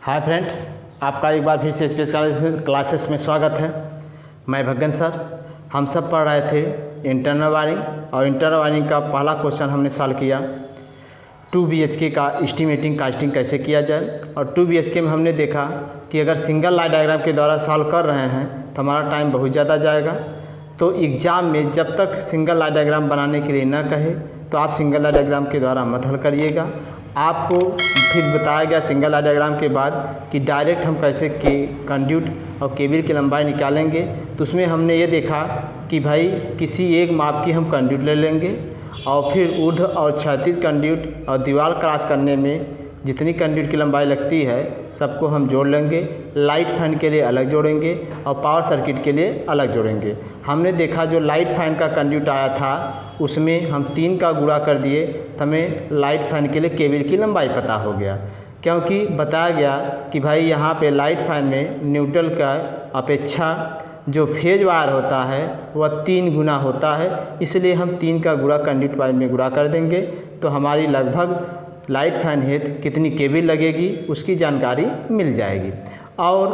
Hi friend, आपका एक बार फिर से स्पेशल क्लासेस में स्वागत है। मैं भगन सर। हम सब पढ़ रहे थे इंटरनल वायरिंग और इंटरनल वायरिंग का पहला क्वेश्चन हमने सॉल्व किया 2 BHK का एस्टिमेटिंग कास्टिंग कैसे किया जाए। और 2 BHK में हमने देखा कि अगर सिंगल लाइन डायग्राम के द्वारा सॉल्व कर रहे हैं तो हमारा टाइम बहुत ज़्यादा जाएगा। तो एग्ज़ाम में जब तक सिंगल लाइन डायग्राम बनाने के लिए ना कहे तो आप सिंगल लाइन डायग्राम के द्वारा मत हल करिएगा। आपको फिर बताया गया सिंगल लाइन डायग्राम के बाद कि डायरेक्ट हम कैसे कंड्यूट और केबल की लंबाई निकालेंगे। तो उसमें हमने ये देखा कि भाई किसी एक माप की हम कंड्यूट ले लेंगे और फिर ऊर्ध्व और क्षैतिज कंड्यूट और दीवार क्रॉस करने में जितनी कंड्यूट की लंबाई लगती है सबको हम जोड़ लेंगे। लाइट फैन के लिए अलग जोड़ेंगे और पावर सर्किट के लिए अलग जोड़ेंगे। हमने देखा जो लाइट फैन का कंड्यूट आया था उसमें हम 3 का गुणा कर दिए तो हमें लाइट फैन के लिए केबल की लंबाई पता हो गया, क्योंकि बताया गया कि भाई यहाँ पे लाइट फैन में न्यूट्रल का अपेक्षा जो फेज वायर होता है वह 3 गुना होता है, इसलिए हम 3 का गुणा कंड्यूट वायर में गुणा कर देंगे तो हमारी लगभग लाइट फैन हेतु कितनी केबल लगेगी उसकी जानकारी मिल जाएगी। और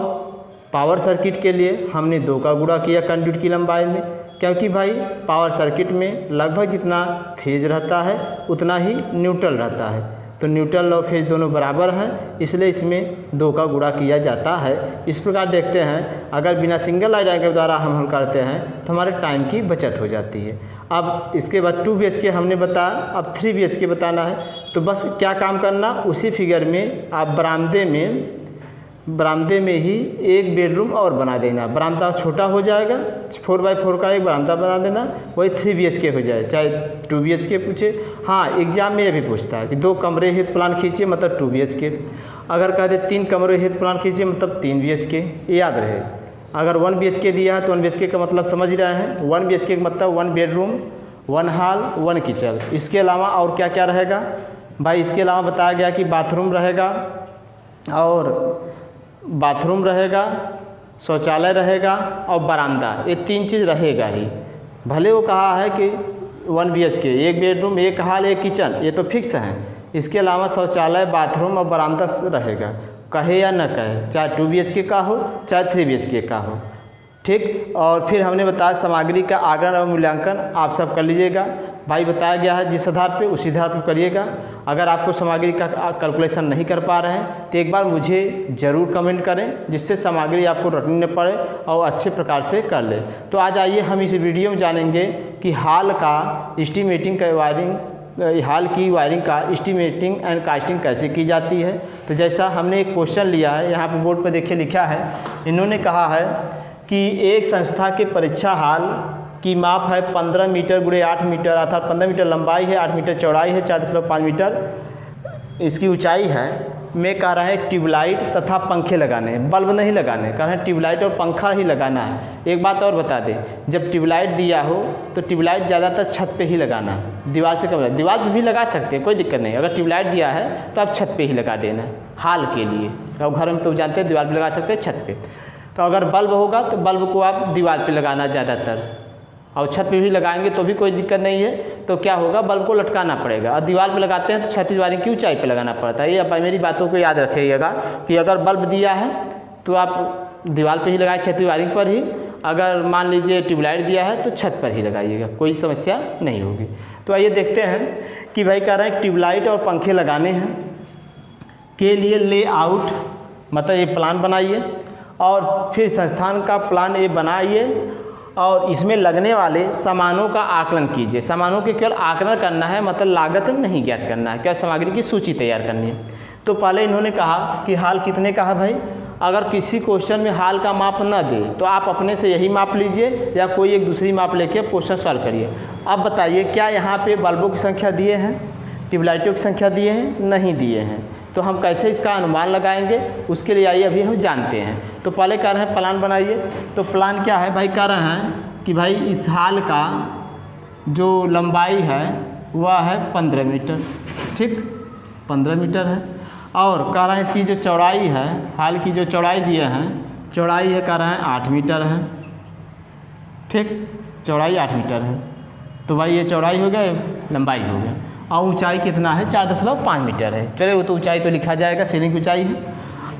पावर सर्किट के लिए हमने 2 का गुणा किया कंड्यूट की लंबाई में, क्योंकि भाई पावर सर्किट में लगभग जितना फेज रहता है उतना ही न्यूट्रल रहता है। तो न्यूट्रल और फेज दोनों बराबर हैं, इसलिए इसमें 2 का गुणा किया जाता है। इस प्रकार देखते हैं अगर बिना सिंगल लाइन डायग्राम के द्वारा हम हल करते हैं तो हमारे टाइम की बचत हो जाती है। अब इसके बाद 2 BHK हमने बताया, अब 3 BHK बताना है। तो बस क्या काम करना, उसी फिगर में आप बरामदे में ही एक बेडरूम और बना देना। बरामदा छोटा हो जाएगा, 4x4 का एक बरामदा बना देना, वही 3 BHK हो जाए। चाहे 2 BHK पूछे, हाँ एग्जाम में ये भी पूछता है कि 2 कमरे हेतु प्लान खींचिए मतलब 2 BHK। अगर कह दे 3 कमरे हेतु प्लान खींचिए मतलब 3 BHK, याद रहे। अगर 1 BHK दिया है तो 1 BHK का मतलब समझ रहे हैं। 1 BHK का मतलब 1 बेडरूम 1 हॉल 1 किचन। इसके अलावा और क्या क्या रहेगा भाई, इसके अलावा बताया गया कि बाथरूम रहेगा, शौचालय रहेगा और बरामदा, ये 3 चीज़ रहेगा ही। भले वो कहा है कि 1 BHK 1 बेडरूम 1 हॉल 1 किचन, ये तो फिक्स है। इसके अलावा शौचालय बाथरूम और बरामदा रहेगा, कहे या न कहे, चाहे 2 BHK का हो चाहे 3 BHK का हो, ठीक। और फिर हमने बताया सामग्री का आकलन और मूल्यांकन आप सब कर लीजिएगा। भाई बताया गया है जिस आधार पे उसी आधार पर करिएगा। अगर आपको सामग्री का कैलकुलेशन नहीं कर पा रहे हैं तो एक बार मुझे ज़रूर कमेंट करें, जिससे सामग्री आपको रटनी न पड़े और अच्छे प्रकार से कर ले। तो आज आइए हम इस वीडियो में जानेंगे कि हाल की वायरिंग का एस्टिमेटिंग एंड कास्टिंग कैसे की जाती है। तो जैसा हमने एक क्वेश्चन लिया है, यहाँ पे बोर्ड पर देखिए लिखा है, इन्होंने कहा है कि एक संस्था के परीक्षा हॉल की माप है 15 मीटर × 8 मीटर, अर्थात 15 मीटर लंबाई है, 8 मीटर चौड़ाई है, 4.5 मीटर इसकी ऊंचाई है। मैं कह रहा है ट्यूबलाइट तथा पंखे लगाने हैं, बल्ब नहीं लगाने, कह रहे हैं ट्यूबलाइट और पंखा ही लगाना है। एक बात और बता दें, जब ट्यूबलाइट दिया हो तो ट्यूबलाइट ज़्यादातर छत पे ही लगाना, दीवार से कम। दीवार पे भी लगा सकते हैं, कोई दिक्कत नहीं। अगर ट्यूबलाइट दिया है तो आप छत पे ही लगा देना हाल के लिए। तो घर में तो जानते हैं दीवार पर लगा सकते हैं, छत पर। तो अगर बल्ब होगा तो बल्ब को आप दीवार पे लगाना ज़्यादातर, और छत पे भी लगाएंगे तो भी कोई दिक्कत नहीं है। तो क्या होगा, बल्ब को लटकाना पड़ेगा, और दीवार पे लगाते हैं तो क्षैतिज वायरिंग की ऊंचाई पे लगाना पड़ता है। ये आप मेरी बातों को याद रखिएगा कि अगर बल्ब दिया है तो आप दीवार पे ही लगाए, क्षैतिज वायरिंग पर ही। अगर मान लीजिए ट्यूबलाइट दिया है तो छत पर ही लगाइएगा, कोई समस्या नहीं होगी। तो आइए देखते हैं कि भाई कह रहे हैं ट्यूबलाइट और पंखे लगाने हैं के लिए लेआउट, मतलब ये प्लान बनाइए और फिर संस्थान का प्लान ये बनाइए और इसमें लगने वाले सामानों का आकलन कीजिए। सामानों के केवल आकलन करना है, मतलब लागत नहीं ज्ञात करना है, क्या सामग्री की सूची तैयार करनी है। तो पहले इन्होंने कहा कि हाल कितने का है भाई। अगर किसी क्वेश्चन में हाल का माप न दे तो आप अपने से यही माप लीजिए या कोई एक दूसरी माप लेके क्वेश्चन सॉल्व करिए। अब बताइए क्या यहाँ पे बल्बों की संख्या दिए हैं, ट्यूबलाइटों की संख्या दिए हैं, नहीं दिए हैं। तो हम कैसे इसका अनुमान लगाएंगे, उसके लिए आइए अभी हम जानते हैं। तो पहले कह रहे हैं प्लान बनाइए। तो प्लान क्या है भाई, कह रहे हैं कि भाई इस हाल का जो लंबाई है वह है 15 मीटर, ठीक 15 मीटर है। और कह रहे हैं इसकी जो चौड़ाई है, हाल की जो चौड़ाई दिए हैं, चौड़ाई है कह रहे हैं 8 मीटर है, ठीक चौड़ाई 8 मीटर है। तो भाई ये चौड़ाई हो गया, लंबाई हो गया। और ऊंचाई कितना है, 4.5 मीटर है। चलिए वो तो ऊंचाई तो लिखा जाएगा, सीलिंग की ऊंचाई है।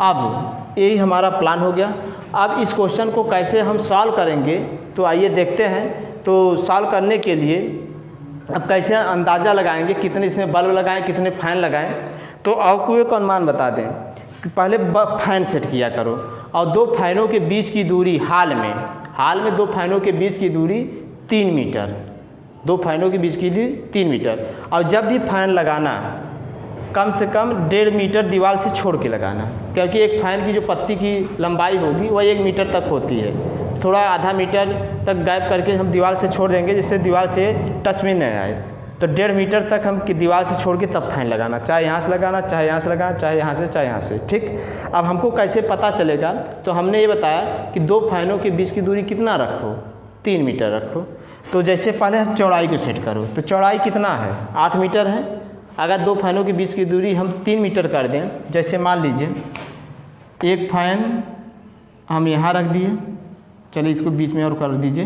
अब यही हमारा प्लान हो गया। अब इस क्वेश्चन को कैसे हम सॉल्व करेंगे तो आइए देखते हैं। तो सॉल्व करने के लिए अब कैसे अंदाज़ा लगाएंगे, कितने इसमें बल्ब लगाएं, कितने फैन लगाएं। तो आपको एक अनुमान बता दें कि पहले फैन सेट किया करो और 2 फैनों के बीच की दूरी हाल में 2 फैनों के बीच की दूरी 3 मीटर, 2 फैनों के बीच की दूरी 3 मीटर। और जब भी फैन लगाना कम से कम 1.5 मीटर दीवार से छोड़ के लगाना, क्योंकि एक फैन की जो पत्ती की लंबाई होगी वह 1 मीटर तक होती है। थोड़ा आधा मीटर तक गैप करके हम दीवार से छोड़ देंगे जिससे दीवार से टच में नहीं आए। तो 1.5 मीटर तक हम दीवार से छोड़ के तब फैन लगाना, चाहे यहाँ से लगाना, चाहे यहाँ से लगाना, चाहे यहाँ से, चाहे यहाँ से। ठीक, अब हमको कैसे पता चलेगा? तो हमने ये बताया कि 2 फैनों के बीच की दूरी कितना रखो, 3 मीटर रखो। तो जैसे पहले हम चौड़ाई को सेट करो, तो चौड़ाई कितना है? 8 मीटर है। अगर 2 फैनों के बीच की दूरी हम 3 मीटर कर दें, जैसे मान लीजिए एक फैन हम यहाँ रख दिए, चलिए इसको बीच में और कर दीजिए।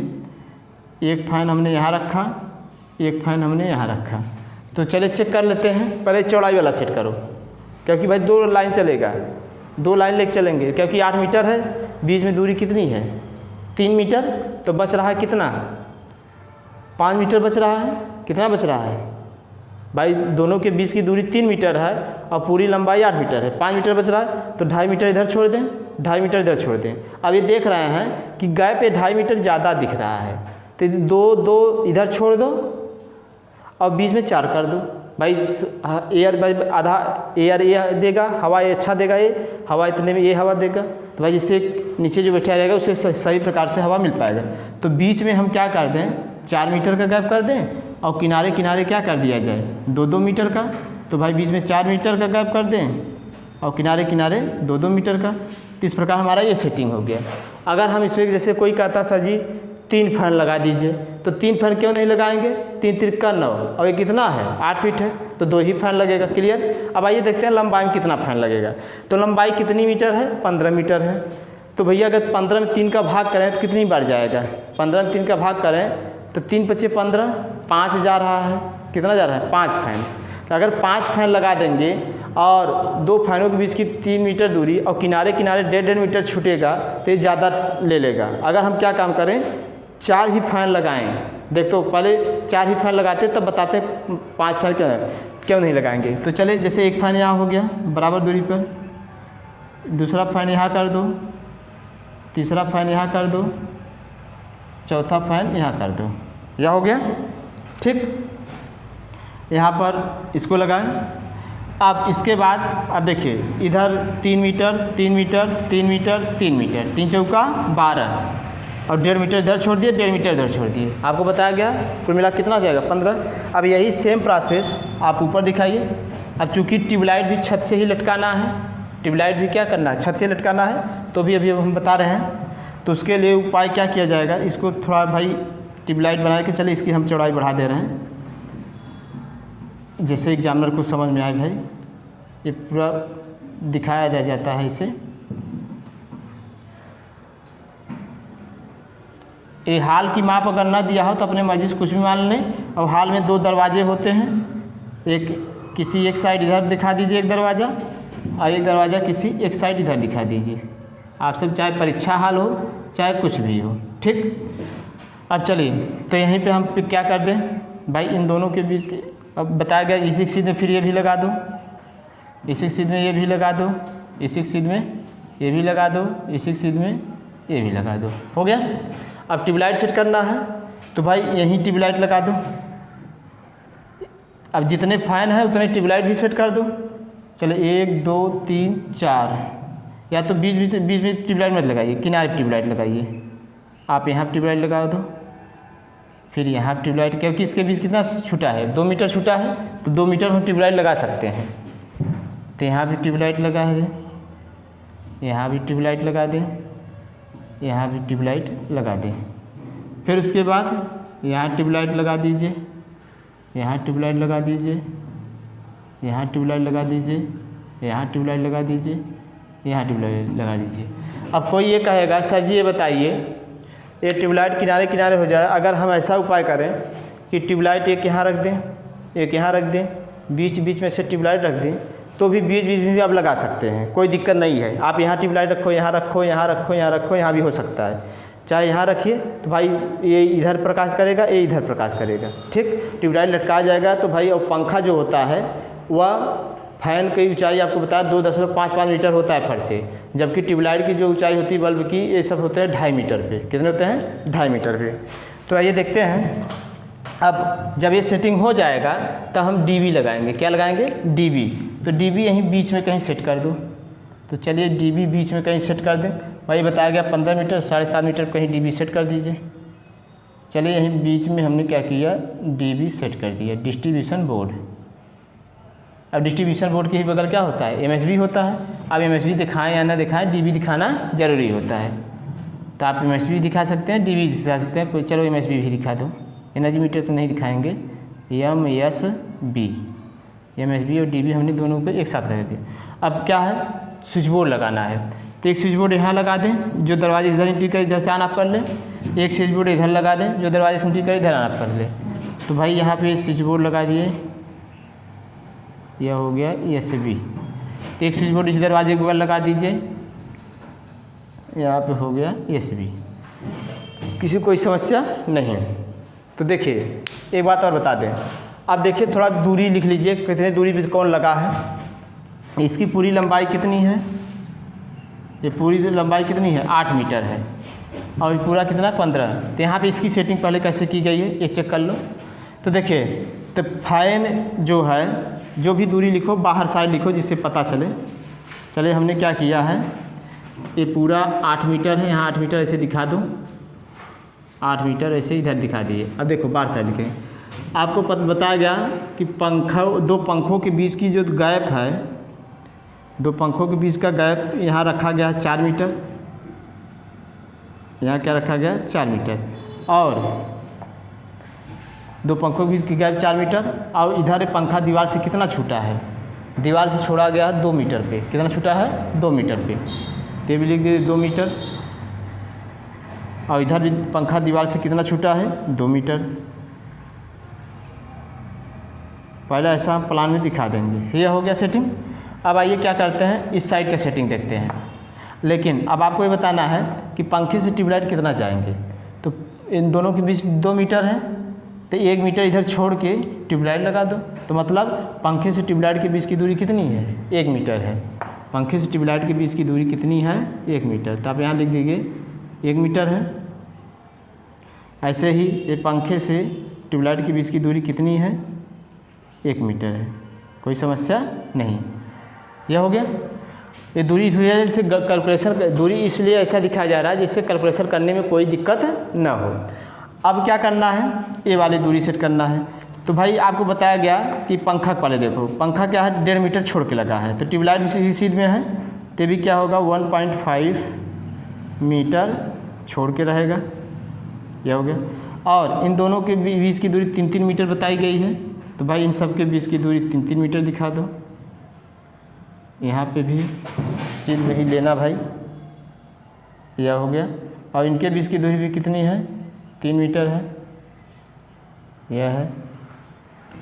एक फैन हमने यहाँ रखा, एक फैन हमने यहाँ रखा। तो चलिए चेक कर लेते हैं। पहले चौड़ाई वाला सेट करो, क्योंकि भाई 2 लाइन चलेगा, 2 लाइन लेके चलेंगे, क्योंकि 8 मीटर है, बीच में दूरी कितनी है? 3 मीटर। तो बच रहा है कितना? 5 मीटर बच रहा है। कितना बच रहा है भाई? दोनों के बीच की दूरी 3 मीटर है और पूरी लंबाई 8 मीटर है, 5 मीटर बच रहा है। तो 2.5 मीटर इधर छोड़ दें, 2.5 मीटर इधर छोड़ दें। अब ये देख रहे हैं कि गैप पे 2.5 मीटर ज़्यादा दिख रहा है, तो 2 इधर छोड़ दो और बीच में 4 कर दो। भाई एयर भाई आधा एयर ये देगा, हवा ये अच्छा देगा, ये हवा इतने में ये हवा देगा। तो भाई जिससे नीचे जो बैठा रहेगा उसे सही प्रकार से हवा मिल पाएगा। तो बीच में हम क्या कर दें? 4 मीटर का गैप कर दें और किनारे किनारे क्या कर दिया जाए? 2-2 मीटर का। तो भाई बीच में 4 मीटर का गैप कर दें और किनारे किनारे 2-2 मीटर का। तो इस प्रकार हमारा ये सेटिंग हो गया। अगर हम इसमें जैसे कोई कहता सर जी 3 फैन लगा दीजिए, तो 3 फैन क्यों नहीं लगाएंगे? 3 तिरका 9 और ये कितना है? 8 फीट है, तो 2 ही फैन लगेगा। क्लियर? अब आइए देखते हैं लंबाई में कितना फैन लगेगा। तो लंबाई कितनी मीटर है? 15 मीटर है। तो भैया अगर 15 में 3 का भाग करें तो कितनी बार जाएगा? 15 में 3 का भाग करें तो 3 × 5 = 15, 5 जा रहा है। कितना जा रहा है? 5 फैन। तो अगर 5 फैन लगा देंगे और 2 फैनों के बीच की 3 मीटर दूरी और किनारे किनारे 1.5 मीटर छूटेगा तो ये ज़्यादा ले लेगा। अगर हम क्या काम करें? 4 ही फैन लगाएं। देख तो पहले 4 ही फैन लगाते तब बताते 5 फैन क्यों नहीं लगाएंगे। तो चले जैसे एक फैन यहाँ हो गया बराबर दूरी पर, दूसरा फैन यहाँ कर दो, तीसरा फैन यहाँ कर दो, चौथा फैन यहाँ कर दो। यह हो गया। ठीक, यहाँ पर इसको लगाएं। अब इसके बाद अब देखिए इधर 3 मीटर 3 मीटर 3 मीटर 3 मीटर, 3 चौका 12 और 1.5 मीटर इधर छोड़ दिए, 1.5 मीटर इधर छोड़ दिए। आपको बताया गया कुल मिला कितना जाएगा? 15। अब यही सेम प्रोसेस आप ऊपर दिखाइए। अब चूँकि ट्यूबलाइट भी छत से ही लटकाना है, ट्यूबलाइट भी क्या करना है? छत से लटकाना है। तो भी अभी हम बता रहे हैं। तो उसके लिए उपाय क्या किया जाएगा? इसको थोड़ा भाई ट्यूबलाइट बना के चले, इसकी हम चौड़ाई बढ़ा दे रहे हैं जैसे एग्जामिनर को समझ में आए। भाई ये पूरा दिखाया जा जाता है इसे। ये हाल की माप अगर ना दिया हो तो अपने मर्जी से कुछ भी मान लें। और हाल में 2 दरवाजे होते हैं, एक किसी एक साइड इधर दिखा दीजिए एक दरवाज़ा, और एक दरवाज़ा किसी एक साइड इधर दिखा दीजिए। आप सब चाहे परीक्षा हाल हो चाहे कुछ भी हो। ठीक, अब चलिए तो यहीं पे हम क्या कर दें भाई? इन दोनों के बीच के अब बताया गया इसी सीध में फिर ये भी लगा दो, इसी सीध में ये भी लगा दो, इसी सीध में ये भी लगा दो, इसी सीध में ये भी लगा दो। हो गया। अब ट्यूबलाइट सेट करना है तो भाई यहीं ट्यूबलाइट लगा दो। अब जितने फैन है उतने ट्यूबलाइट भी सेट कर दो। चलो 1 2 3 4, या तो बीच में ट्यूबलाइट मत लगाइए, किनारे ट्यूबलाइट लगाइए। आप यहाँ ट्यूबलाइट लगा दो, फिर यहाँ ट्यूबलाइट, क्योंकि इसके बीच कितना छूटा है? 2 मीटर छूटा है, तो 2 मीटर हम ट्यूबलाइट लगा सकते हैं। तो यहाँ भी ट्यूबलाइट लगा दें, यहाँ भी ट्यूबलाइट लगा दें, यहाँ भी ट्यूबलाइट लगा दें। फिर उसके बाद यहाँ ट्यूबलाइट लगा दीजिए, यहाँ ट्यूबलाइट लगा दीजिए, यहाँ ट्यूबलाइट लगा दीजिए, यहाँ ट्यूबलाइट लगा दीजिए, यहाँ ट्यूबलाइट लगा दीजिए। अब कोई ये कहेगा सर जी ये बताइए ये ट्यूबलाइट किनारे किनारे हो जाए, अगर हम ऐसा उपाय करें कि ट्यूबलाइट एक यहाँ रख दें, एक यहाँ रख दें, बीच बीच में से ट्यूबलाइट रख दें, तो भी बीच बीच में भी आप लगा सकते हैं, कोई दिक्कत नहीं है। आप यहाँ ट्यूबलाइट रखो, यहाँ रखो, यहाँ रखो, यहाँ रखो, यहाँ भी हो सकता है। चाहे यहाँ रखिए तो भाई ये इधर प्रकाश करेगा, ये इधर प्रकाश करेगा, ठीक। ट्यूबलाइट लटका जाएगा तो भाई, और पंखा जो होता है वह फैन की ऊंचाई आपको बताया 2.55 मीटर होता है फर से, जबकि ट्यूबलाइट की जो ऊंचाई होती है बल्ब की, ये सब होते हैं 2.5 मीटर पे। कितने होते हैं? 2.5 मीटर पे। तो आइए देखते हैं। अब जब ये सेटिंग हो जाएगा तब हम डीबी लगाएंगे। क्या लगाएंगे? डीबी। तो डीबी यहीं बीच में कहीं सेट कर दो। तो चलिए डीबी बीच में कहीं सेट कर दें। भाई बताया गया 15 मीटर, 7.5 मीटर कहीं डीबी सेट कर दीजिए। चलिए यहीं बीच में हमने क्या किया, डीबी सेट कर दिया, डिस्ट्रीब्यूशन बोर्ड। अब डिस्ट्रीब्यूशन बोर्ड के ही बगल क्या होता है? एमएसबी होता है। अब एमएसबी दिखाएं या ना दिखाएं, डीबी दिखाना ज़रूरी होता है। तो आप एमएसबी दिखा सकते हैं, डीबी दिखा सकते हैं। कोई चलो एमएसबी भी दिखा दो। एनर्जी मीटर तो नहीं दिखाएंगे, एमएसबी, एमएसबी और डीबी हमने दोनों पे एक साथ रख दिया। अब क्या है, स्विच बोर्ड लगाना है। तो एक स्विच बोर्ड यहाँ लगा दें, जो दरवाजे इधर एंट्री करे इधर से ऑन ऑफ कर ले। एक स्विच बोर्ड इधर लगा दें, जो दरवाजे से एंट्री करे इधर ऑन ऑफ कर ले। तो भाई यहाँ पे स्विच बोर्ड लगा दिए, यह हो गया एसबी। तो एक स्विच बोर्ड इस दरवाजे के बगल लगा दीजिए, यहाँ पे हो गया एसबी। किसी कोई समस्या नहीं। तो देखिए एक बात और बता दें, आप देखिए थोड़ा दूरी लिख लीजिए, कितने दूरी पे कौन लगा है। इसकी पूरी लंबाई कितनी है? ये पूरी लंबाई कितनी है? 8 मीटर है। और ये पूरा कितना? 15। तो यहाँ पे इसकी सेटिंग पहले कैसे की गई है ये चेक कर लो। तो देखिए, तो फैन जो है, जो भी दूरी लिखो बाहर साइड लिखो जिससे पता चले। चलिए हमने क्या किया है, ये पूरा 8 मीटर है, यहाँ 8 मीटर ऐसे दिखा दो, 8 मीटर ऐसे इधर दिखा दिए। अब देखो बाहर साइड लिखें। आपको बताया गया कि दो पंखों के बीच की जो गैप है, दो पंखों के बीच का गैप यहाँ रखा गया है 4 मीटर। यहाँ क्या रखा गया? 4 मीटर। और दो पंखों के बीच की गैप 4 मीटर। और इधर पंखा दीवार से कितना छूटा है? दीवार से छोड़ा गया 2 मीटर पे। कितना छूटा है? 2 मीटर पे। तो भी लिख दीजिए 2 मीटर। और इधर भी पंखा दीवार से कितना छूटा है? 2 मीटर। पहले ऐसा हम प्लान में दिखा देंगे। ये हो गया सेटिंग। अब आइए क्या करते हैं, इस साइड का सेटिंग देखते हैं। लेकिन अब आपको ये बताना है कि पंखे से ट्यूबलाइट कितना जाएंगे। तो इन दोनों के बीच 2 मीटर है, तो 1 मीटर इधर छोड़ के ट्यूबलाइट लगा दो। तो मतलब पंखे से ट्यूबलाइट के बीच की दूरी कितनी है? 1 मीटर है। पंखे से ट्यूबलाइट के बीच की दूरी कितनी है? 1 मीटर। तो आप यहाँ लिख दीजिए 1 मीटर है। ऐसे ही ये पंखे से ट्यूबलाइट के बीच की दूरी कितनी है? 1 मीटर है। कोई समस्या नहीं। यह हो गया। ये दूरी से कैलकुलेशन, दूरी इसलिए ऐसा दिखाया जा रहा है जिससे कैलकुलेशन करने में कोई दिक्कत ना हो। अब क्या करना है, ये वाली दूरी सेट करना है। तो भाई आपको बताया गया कि पंखा पहले देखो, पंखा क्या है? 1.5 मीटर छोड़ के लगा है। तो ट्यूबलाइट इसी सीध में है, तो भी क्या होगा? 1.5 मीटर छोड़ के रहेगा। यह हो गया। और इन दोनों के बीच की दूरी 3-3 मीटर बताई गई है। तो भाई इन सब के बीच की दूरी 3-3 मीटर दिखा दो। यहाँ पे भी सीध में ही लेना भाई। यह हो गया। और इनके बीच की दूरी भी कितनी है? 3 मीटर है। यह है।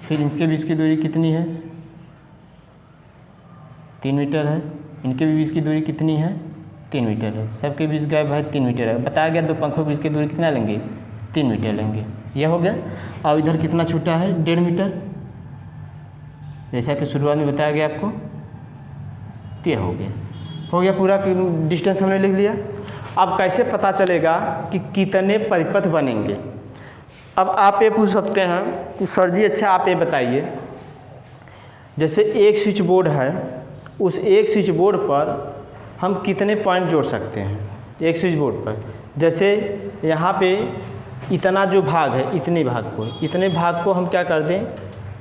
फिर इनके बीच की दूरी कितनी है? 3 मीटर है। इनके भी बीच की दूरी कितनी है? 3 मीटर है। सबके बीच गैप भाई 3 मीटर है। बताया गया दो पंखों के बीच की दूरी कितना लेंगे? 3 मीटर लेंगे। यह हो गया। और इधर कितना छूटा है? 1.5 मीटर, जैसा कि शुरुआत में बताया गया आपको। तो यह हो गया पूरा डिस्टेंस हमने लिख लिया। अब कैसे पता चलेगा कि कितने परिपथ बनेंगे? अब आप ये पूछ सकते हैं कि सर जी अच्छा आप ये बताइए, जैसे एक स्विच बोर्ड है, उस एक स्विच बोर्ड पर हम कितने पॉइंट जोड़ सकते हैं? एक स्विच बोर्ड पर जैसे यहाँ पे इतना जो भाग है, इतने भाग को हम क्या कर दें,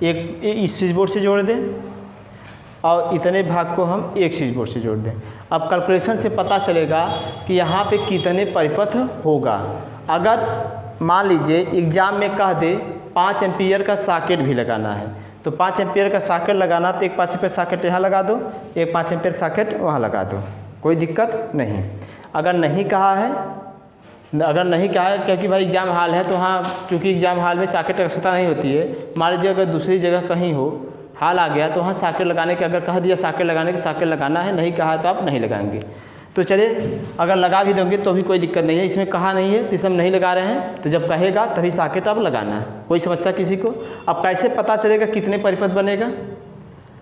एक इस स्विच बोर्ड से जोड़ दें और इतने भाग को हम एक स्विच बोर्ड से जोड़ दें। अब कैलकुलेशन से पता चलेगा कि यहाँ पे कितने परिपथ होगा। अगर मान लीजिए एग्ज़ाम में कह दे 5 एम्पीयर का सॉकेट भी लगाना है, तो 5 एम्पीयर का सॉकेट लगाना, तो एक 5 एम्पीयर सॉकेट यहाँ लगा दो, एक 5 एम्पीयर सॉकेट वहाँ लगा दो, कोई दिक्कत नहीं। अगर नहीं कहा है क्योंकि भाई एग्ज़ाम हॉल है, तो हाँ चूँकि एग्ज़ाम हॉल में सॉकेट की आवश्यकता नहीं होती है। मान लीजिए अगर दूसरी जगह कहीं हो, हाल आ गया तो वहाँ सॉकेट लगाने के, अगर कह दिया सॉकेट लगाने के सॉकेट लगाना है, नहीं कहा तो आप नहीं लगाएंगे। तो चलिए अगर लगा भी दोगे तो भी कोई दिक्कत नहीं है, इसमें कहा नहीं है तो इसमें नहीं लगा रहे हैं, तो जब कहेगा तभी सॉकेट आप लगाना है। कोई समस्या किसी को? अब कैसे पता चलेगा कितने परिपथ बनेगा,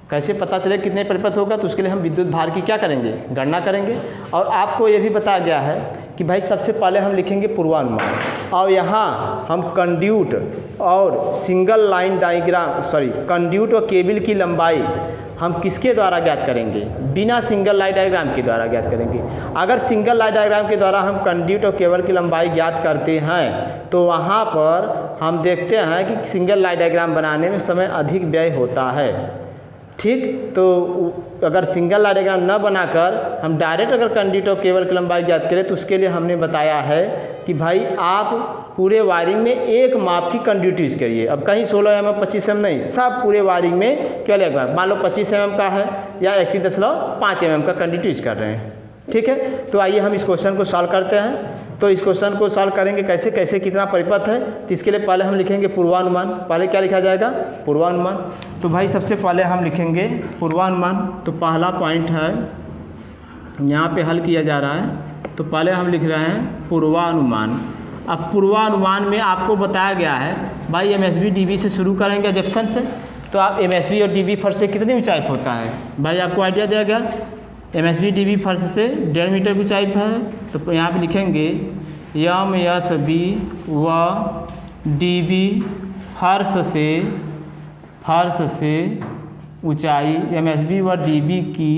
कैसे पता चलेगा कितने परिपथ होगा? तो उसके लिए हम विद्युत भार की क्या करेंगे, गणना करेंगे। और आपको ये भी बताया गया है कि भाई सबसे पहले हम लिखेंगे पूर्वानुमान, और यहाँ हम कंड्यूट और सिंगल लाइन डायग्राम कंड्यूट और केबल की लंबाई हम किसके द्वारा ज्ञात करेंगे? बिना सिंगल लाइन डायग्राम के द्वारा ज्ञात करेंगे। अगर सिंगल लाइन डायग्राम के द्वारा हम कंड्यूट और केबल की लंबाई ज्ञात करते हैं तो वहाँ पर हम देखते हैं कि सिंगल लाइन डायग्राम बनाने में समय अधिक व्यय होता है। ठीक, तो अगर सिंगल लाइन डायग्राम न बनाकर हम डायरेक्ट अगर कंड्यूट और केबल की लंबाई ज्ञात करें तो उसके लिए हमने बताया है कि भाई आप पूरे वायरिंग में एक माप की कंड्यूट यूज करिए। अब कहीं 16 mm 25 mm नहीं, सब पूरे वायरिंग में केवल एक बार, मान लो 25 mm का है या 31.5 mm का कंड्यूट यूज कर रहे हैं। ठीक है, तो आइए हम इस क्वेश्चन को सॉल्व करते हैं। तो इस क्वेश्चन को सॉल्व करेंगे कैसे कैसे कितना परिपथ है, तो इसके लिए पहले हम लिखेंगे पूर्वानुमान। पहले क्या लिखा जाएगा? पूर्वानुमान। तो भाई सबसे पहले हम लिखेंगे पूर्वानुमान। तो पहला पॉइंट है यहाँ पे हल किया जा रहा है, तो पहले हम लिख रहे हैं पूर्वानुमान। अब पूर्वानुमान में आपको बताया गया है भाई MSB DB से शुरू करेंगे जंक्शन से, तो आप MSB और DB फर्श से कितनी ऊंचाई पर होता है भाई आपको आइडिया दिया गया। MSB DB फर्श से 1.5 मीटर की ऊंचाई पर है, तो यहाँ पे लिखेंगे MSB व DB फर्श से ऊंचाई, MSB व DB की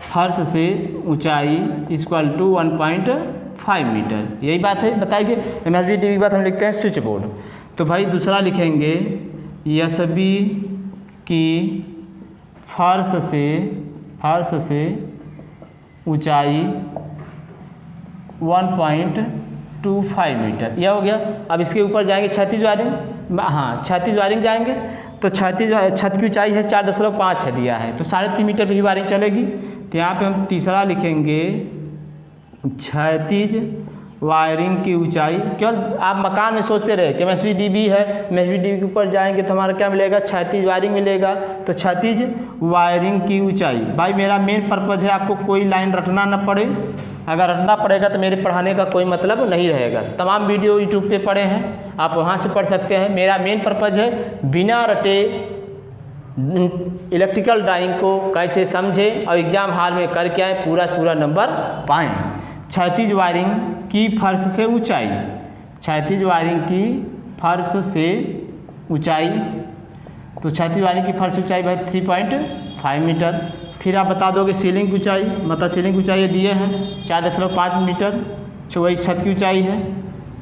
फर्श से ऊंचाई इक्वल टू 1.5 मीटर। यही बात है, बताइए। MSB DB की बात हम लिखते हैं स्विच बोर्ड। तो भाई दूसरा लिखेंगे SB की फर्श से ऊंचाई 1.25 मीटर, यह हो गया। अब इसके ऊपर जाएंगे क्षैतिज वायरिंग। हाँ, क्षैतिज वायरिंग जाएंगे तो क्षैतिज छत की ऊंचाई है 4.5 है दिया है, तो 3.5 मीटर पर ही वायरिंग चलेगी। तो यहाँ पे हम तीसरा लिखेंगे क्षैतिज वायरिंग की ऊंचाई। केवल आप मकान में सोचते रहे कि MSB DB है, MSB DB के ऊपर जाएंगे तो हमारा क्या मिलेगा? क्षैतिज वायरिंग मिलेगा। तो क्षैतिज वायरिंग की ऊंचाई, भाई मेरा मेन पर्पज है आपको कोई लाइन रटना न पड़े। अगर रटना पड़ेगा तो मेरे पढ़ाने का कोई मतलब नहीं रहेगा। तमाम वीडियो यूट्यूब पे पढ़े हैं, आप वहाँ से पढ़ सकते हैं। मेरा मेन पर्पज है बिना रटे इलेक्ट्रिकल ड्राइंग को कैसे समझें और एग्ज़ाम हॉल में करके आए, पूरा नंबर पाएँ। क्षैतिज वायरिंग की फर्श से ऊंचाई, क्षैतिज वायरिंग की फर्श से ऊंचाई, तो क्षैतिज वायरिंग की फर्श ऊंचाई भाई 3.5 मीटर। फिर आप बता दोगे सीलिंग की ऊंचाई, मतलब सीलिंग की ऊंचाई ये दिए हैं 4.5 मीटर, वही छत की ऊंचाई है।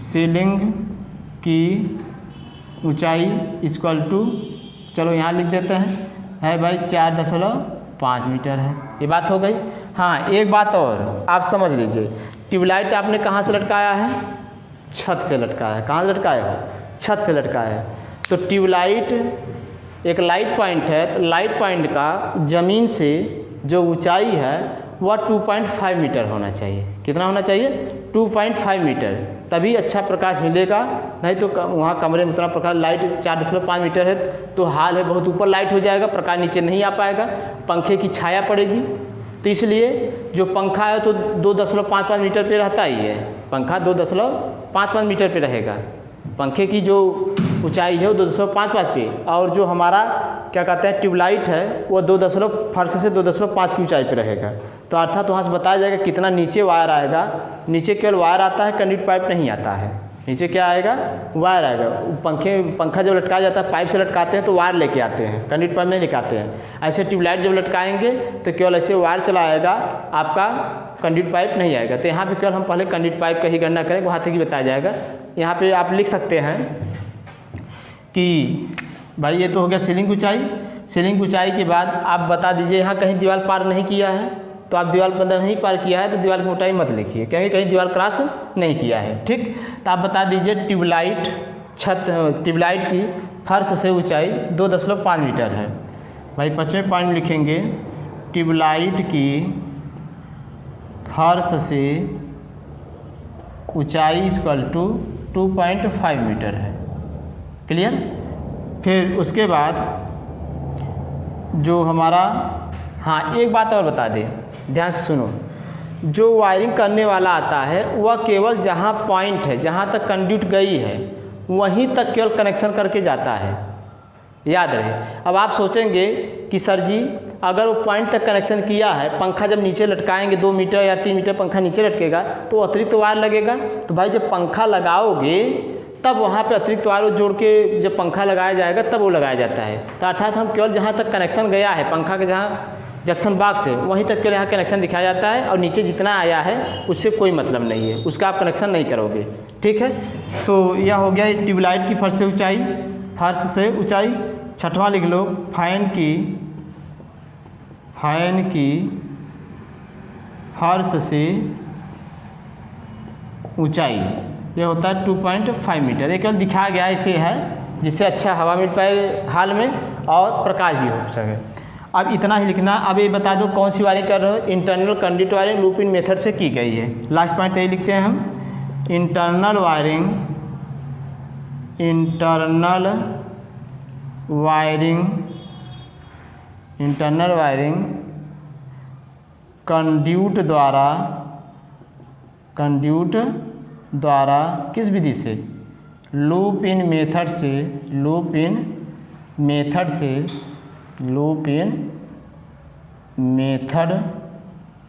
सीलिंग की ऊंचाई इक्वल टू, चलो यहाँ लिख देते हैं, है भाई 4.5 मीटर है। ये बात हो गई। हाँ, एक बात और आप समझ लीजिए, ट्यूबलाइट आपने कहाँ से लटकाया है? छत से लटकाया है। कहाँ से लटकाया है? छत से लटकाया है। तो ट्यूबलाइट एक लाइट पॉइंट है, तो लाइट पॉइंट का ज़मीन से जो ऊंचाई है वह 2.5 मीटर होना चाहिए। कितना होना चाहिए? 2.5 मीटर, तभी अच्छा प्रकाश मिलेगा। नहीं तो वहाँ कमरे में उतना प्रकाश, लाइट 4.5 मीटर है तो हाल है बहुत ऊपर लाइट हो जाएगा, प्रकाश नीचे नहीं आ पाएगा, पंखे की छाया पड़ेगी। तो इसलिए जो पंखा है तो 2.55 मीटर पे रहता ही है, पंखा 2.55 मीटर पे रहेगा। पंखे की जो ऊंचाई है वो 2.55 पे, और जो हमारा क्या कहते हैं ट्यूबलाइट है वो फर्श से 2.5 की ऊंचाई पे रहेगा। तो अर्थात वहाँ से बताया जाएगा कितना नीचे वायर आएगा। नीचे केवल वायर आता है, कंडक्ट पाइप नहीं आता है। नीचे क्या आएगा? वायर आएगा। पंखा जब लटकाया जाता है पाइप से लटकाते हैं तो वायर लेके आते हैं, कंडक्ट पाइप नहीं लेके आते हैं। ऐसे ट्यूबलाइट जब लटकाएंगे तो केवल ऐसे वायर चला आएगा, आपका कंडक्ट पाइप नहीं आएगा। तो यहाँ पे केवल हम पहले कंडक्ट पाइप का ही गणना करेंगे, वहाँ तक ही बताया जाएगा। यहाँ पे आप लिख सकते हैं कि भाई ये तो हो गया सीलिंग ऊंचाई। सीलिंग ऊंचाई के बाद आप बता दीजिए यहाँ कहीं दीवार पार नहीं किया है, तो आप दीवार पर नहीं पार किया है तो दीवार की मोटाई मत लिखिए, क्योंकि कहीं दीवार क्रॉस नहीं किया है। ठीक, तो आप बता दीजिए ट्यूबलाइट की फर्श से ऊंचाई 2.5 मीटर है। भाई 5वें पॉइंट लिखेंगे ट्यूबलाइट की फर्श से ऊंचाई इक्वल टू 2.5 मीटर है। क्लियर? फिर उसके बाद जो हमारा, हाँ एक बात और बता दें, ध्यान से सुनो, जो वायरिंग करने वाला आता है वह केवल जहाँ पॉइंट है, जहाँ तक कंड्यूट गई है वहीं तक केवल कनेक्शन करके जाता है, याद रहे। अब आप सोचेंगे कि सर जी अगर वो पॉइंट तक कनेक्शन किया है, पंखा जब नीचे लटकाएंगे 2 मीटर या 3 मीटर पंखा नीचे लटकेगा तो अतिरिक्त वायर लगेगा। तो भाई जब पंखा लगाओगे तब वहाँ पे अतिरिक्त वायर जोड़ के जब पंखा लगाया जाएगा तब वो लगाया जाता है। तो अर्थात हम केवल जहाँ तक कनेक्शन गया है पंखा के, जहाँ जंक्शन बॉक्स है वहीं तक के यहाँ कनेक्शन दिखाया जाता है, और नीचे जितना आया है उससे कोई मतलब नहीं है, उसका आप कनेक्शन नहीं करोगे, ठीक है। तो यह हो गया ट्यूबलाइट की फर्श से ऊंचाई, फर्श से ऊंचाई। छठवां लिख लो, फैन की फर्श से ऊंचाई, ये होता है 2.5 मीटर। ये केवल दिखाया गया इसे है जिससे अच्छा हवा मिल पाए हाल में और प्रकाश भी हो सके। अब इतना ही लिखना। अब ये बता दो कौन सी वायरिंग कर रहे हो। Internal conduct wiring loop in method से की गई है। लास्ट पॉइंट यही लिखते हैं हम, इंटरनल वायरिंग कंड्यूट द्वारा किस विधि से, लूप इन मेथड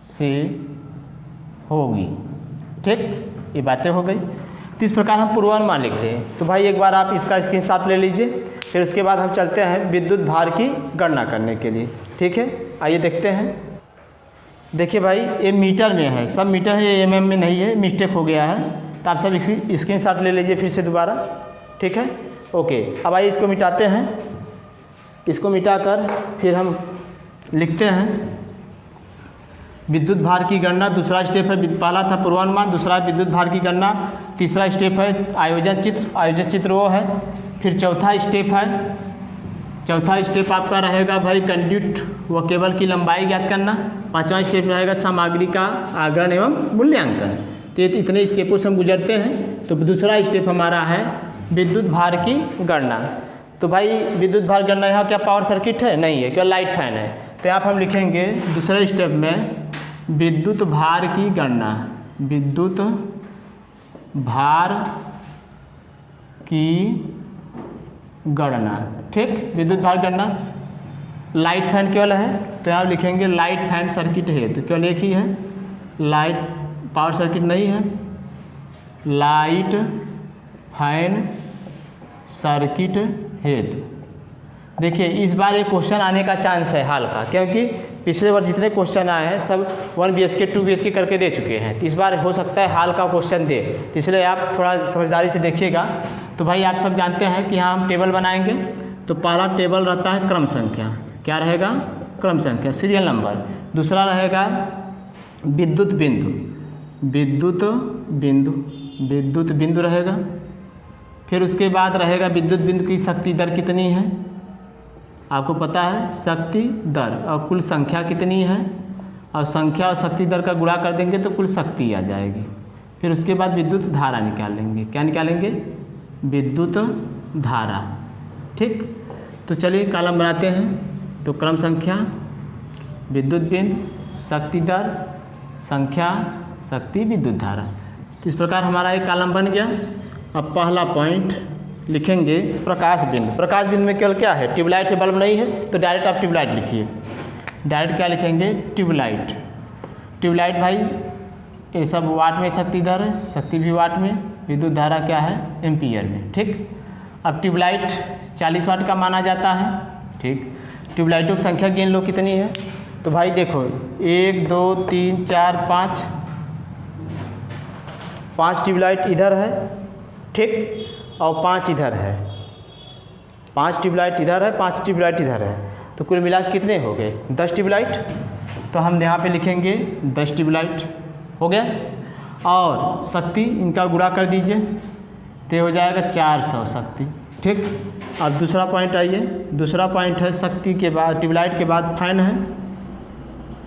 से होगी, ठीक। ये बातें हो गई। तो इस प्रकार हम पूर्वानुमान लिख रहे हैं। तो भाई एक बार आप इसका स्क्रीनशॉट ले लीजिए, फिर उसके बाद हम चलते हैं विद्युत भार की गणना करने के लिए, ठीक है। आइए देखते हैं। देखिए भाई ये मीटर में है, सब मीटर है, ये mm में नहीं है, मिस्टेक हो गया है। तो आप सब स्क्रीनशॉट ले लीजिए फिर से दोबारा, ठीक है। ओके, अब आइए इसको मिटाते हैं। इसको मिटाकर फिर हम लिखते हैं विद्युत भार की गणना। दूसरा स्टेप है, पहला था पूर्वानुमान, दूसरा विद्युत भार की गणना, तीसरा स्टेप है आयोजन चित्र वो है। फिर चौथा स्टेप आपका रहेगा भाई कंडक्ट व केबल की लंबाई ज्ञात करना। पांचवा स्टेप रहेगा सामग्री का आगरण एवं मूल्यांकन। तो इतने स्टेपों से हम गुजरते हैं। तो दूसरा स्टेप हमारा है विद्युत भार की गणना। तो भाई विद्युत भार गणना यहाँ क्या पावर सर्किट है? नहीं है, क्या लाइट फैन है। तो यहाँ पर हम लिखेंगे दूसरे स्टेप में विद्युत भार की गणना, विद्युत भार की गणना, ठीक। विद्युत भार गणना, लाइट फैन केवल है तो यहाँ लिखेंगे लाइट फैन सर्किट है, तो केवल एक ही है, लाइट पावर सर्किट नहीं है, लाइट फैन सर्किट हेतु। देखिए इस बार एक क्वेश्चन आने का चांस है हाल का, क्योंकि पिछले बार जितने क्वेश्चन आए हैं सब 1 BHK 2 BHK करके दे चुके हैं। तो इस बार हो सकता है हाल का क्वेश्चन दे, तो इसलिए आप थोड़ा समझदारी से देखिएगा। तो भाई आप सब जानते हैं कि यहाँ हम टेबल बनाएंगे। तो पहला टेबल रहता है क्रम संख्या, क्या रहेगा? क्रम संख्या, सीरियल नंबर। दूसरा रहेगा विद्युत बिंदु रहेगा। फिर उसके बाद रहेगा विद्युत बिंदु की शक्ति दर कितनी है, आपको पता है, शक्ति दर, और कुल संख्या कितनी है, और संख्या और शक्ति दर का गुणा कर देंगे तो कुल शक्ति आ जाएगी। फिर उसके बाद विद्युत धारा निकालेंगे, क्या निकालेंगे? विद्युत धारा, ठीक। तो चलिए कॉलम बनाते हैं। तो क्रम संख्या, विद्युत बिंदु, शक्ति दर, संख्या, शक्ति, विद्युत धारा। तो इस प्रकार हमारा एक कॉलम बन गया। अब पहला पॉइंट लिखेंगे प्रकाश बिंदु। प्रकाश बिंदु में केवल क्या है? ट्यूबलाइट है, बल्ब नहीं है, तो डायरेक्ट आप ट्यूबलाइट लिखिए। डायरेक्ट क्या लिखेंगे? ट्यूबलाइट। ट्यूबलाइट भाई ये सब वाट में शक्ति दर है, शक्ति भी वाट में, विद्युत धारा क्या है? एम्पियर में, ठीक। अब ट्यूबलाइट 40 वाट का माना जाता है, ठीक। ट्यूबलाइटों की संख्या गिन लो कितनी है। तो भाई देखो 1 2 3 4 5 ट्यूबलाइट इधर है, ठीक, और 5 इधर है, 5 ट्यूबलाइट इधर है, 5 ट्यूबलाइट इधर है। तो कुल मिला कितने हो गए? 10 ट्यूबलाइट। तो हम यहाँ पे लिखेंगे 10 ट्यूबलाइट हो गया। और शक्ति इनका गुणा कर दीजिए तो हो जाएगा 400 शक्ति, ठीक। अब दूसरा पॉइंट आइए। दूसरा पॉइंट है शक्ति के बाद, ट्यूबलाइट के बाद फैन है।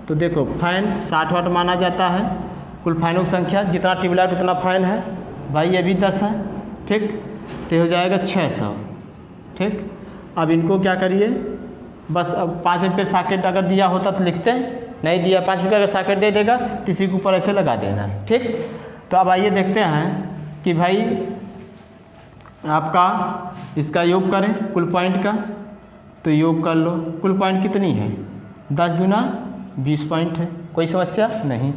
तो देखो फैन 60 वाट माना जाता है। कुल फैनों की संख्या, जितना ट्यूबलाइट उतना फैन है, भाई ये भी 10 है, ठीक। तो हो जाएगा 600, ठीक। अब इनको क्या करिए, बस अब 5 एम्पीयर सॉकेट अगर दिया होता तो लिखते, नहीं दिया 5 एम्पीयर अगर सॉकेट दे देगा तो इसी के ऊपर ऐसे लगा देना। ठीक, तो अब आइए देखते हैं कि भाई आपका इसका योग करें कुल पॉइंट का, तो योग कर लो। कुल पॉइंट कितनी है? 10 दूना 20 पॉइंट है, कोई समस्या नहीं।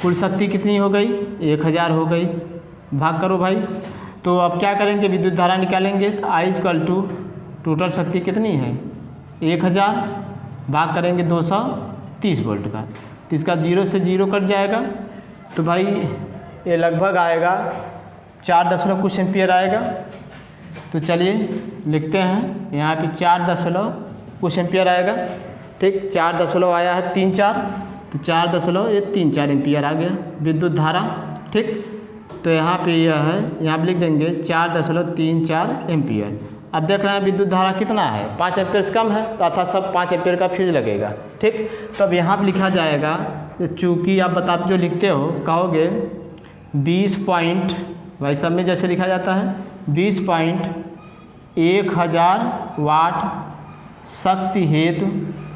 कुल शक्ति कितनी हो गई? 1000 हो गई। भाग करो भाई। तो अब क्या करेंगे? विद्युत धारा निकालेंगे। तो I = टोटल शक्ति कितनी है? 1000 भाग करेंगे 230 वोल्ट का, तो इसका 0 से 0 कट जाएगा, तो भाई ये लगभग आएगा 4 कुछ एम्पियर आएगा। तो चलिए लिखते हैं यहाँ पे 4 कुछ एम्पियर आएगा। ठीक, 4 आया है 3 4, तो 4.34 एम्पियर आ गया विद्युत धारा। ठीक, तो यहाँ पे यह है, यहाँ पे लिख देंगे 4.34 एम्पियर। अब देख रहे हैं विद्युत धारा कितना है? 5 एम्पियर से कम है, तो अर्थात सब 5 एम्पियर का फ्यूज लगेगा। ठीक, तो अब यहाँ पे लिखा जाएगा, चूँकि आप बताते जो लिखते हो कहोगे 20 पॉइंट, भाई सब में जैसे लिखा जाता है 20.1000 वाट शक्ति हेतु,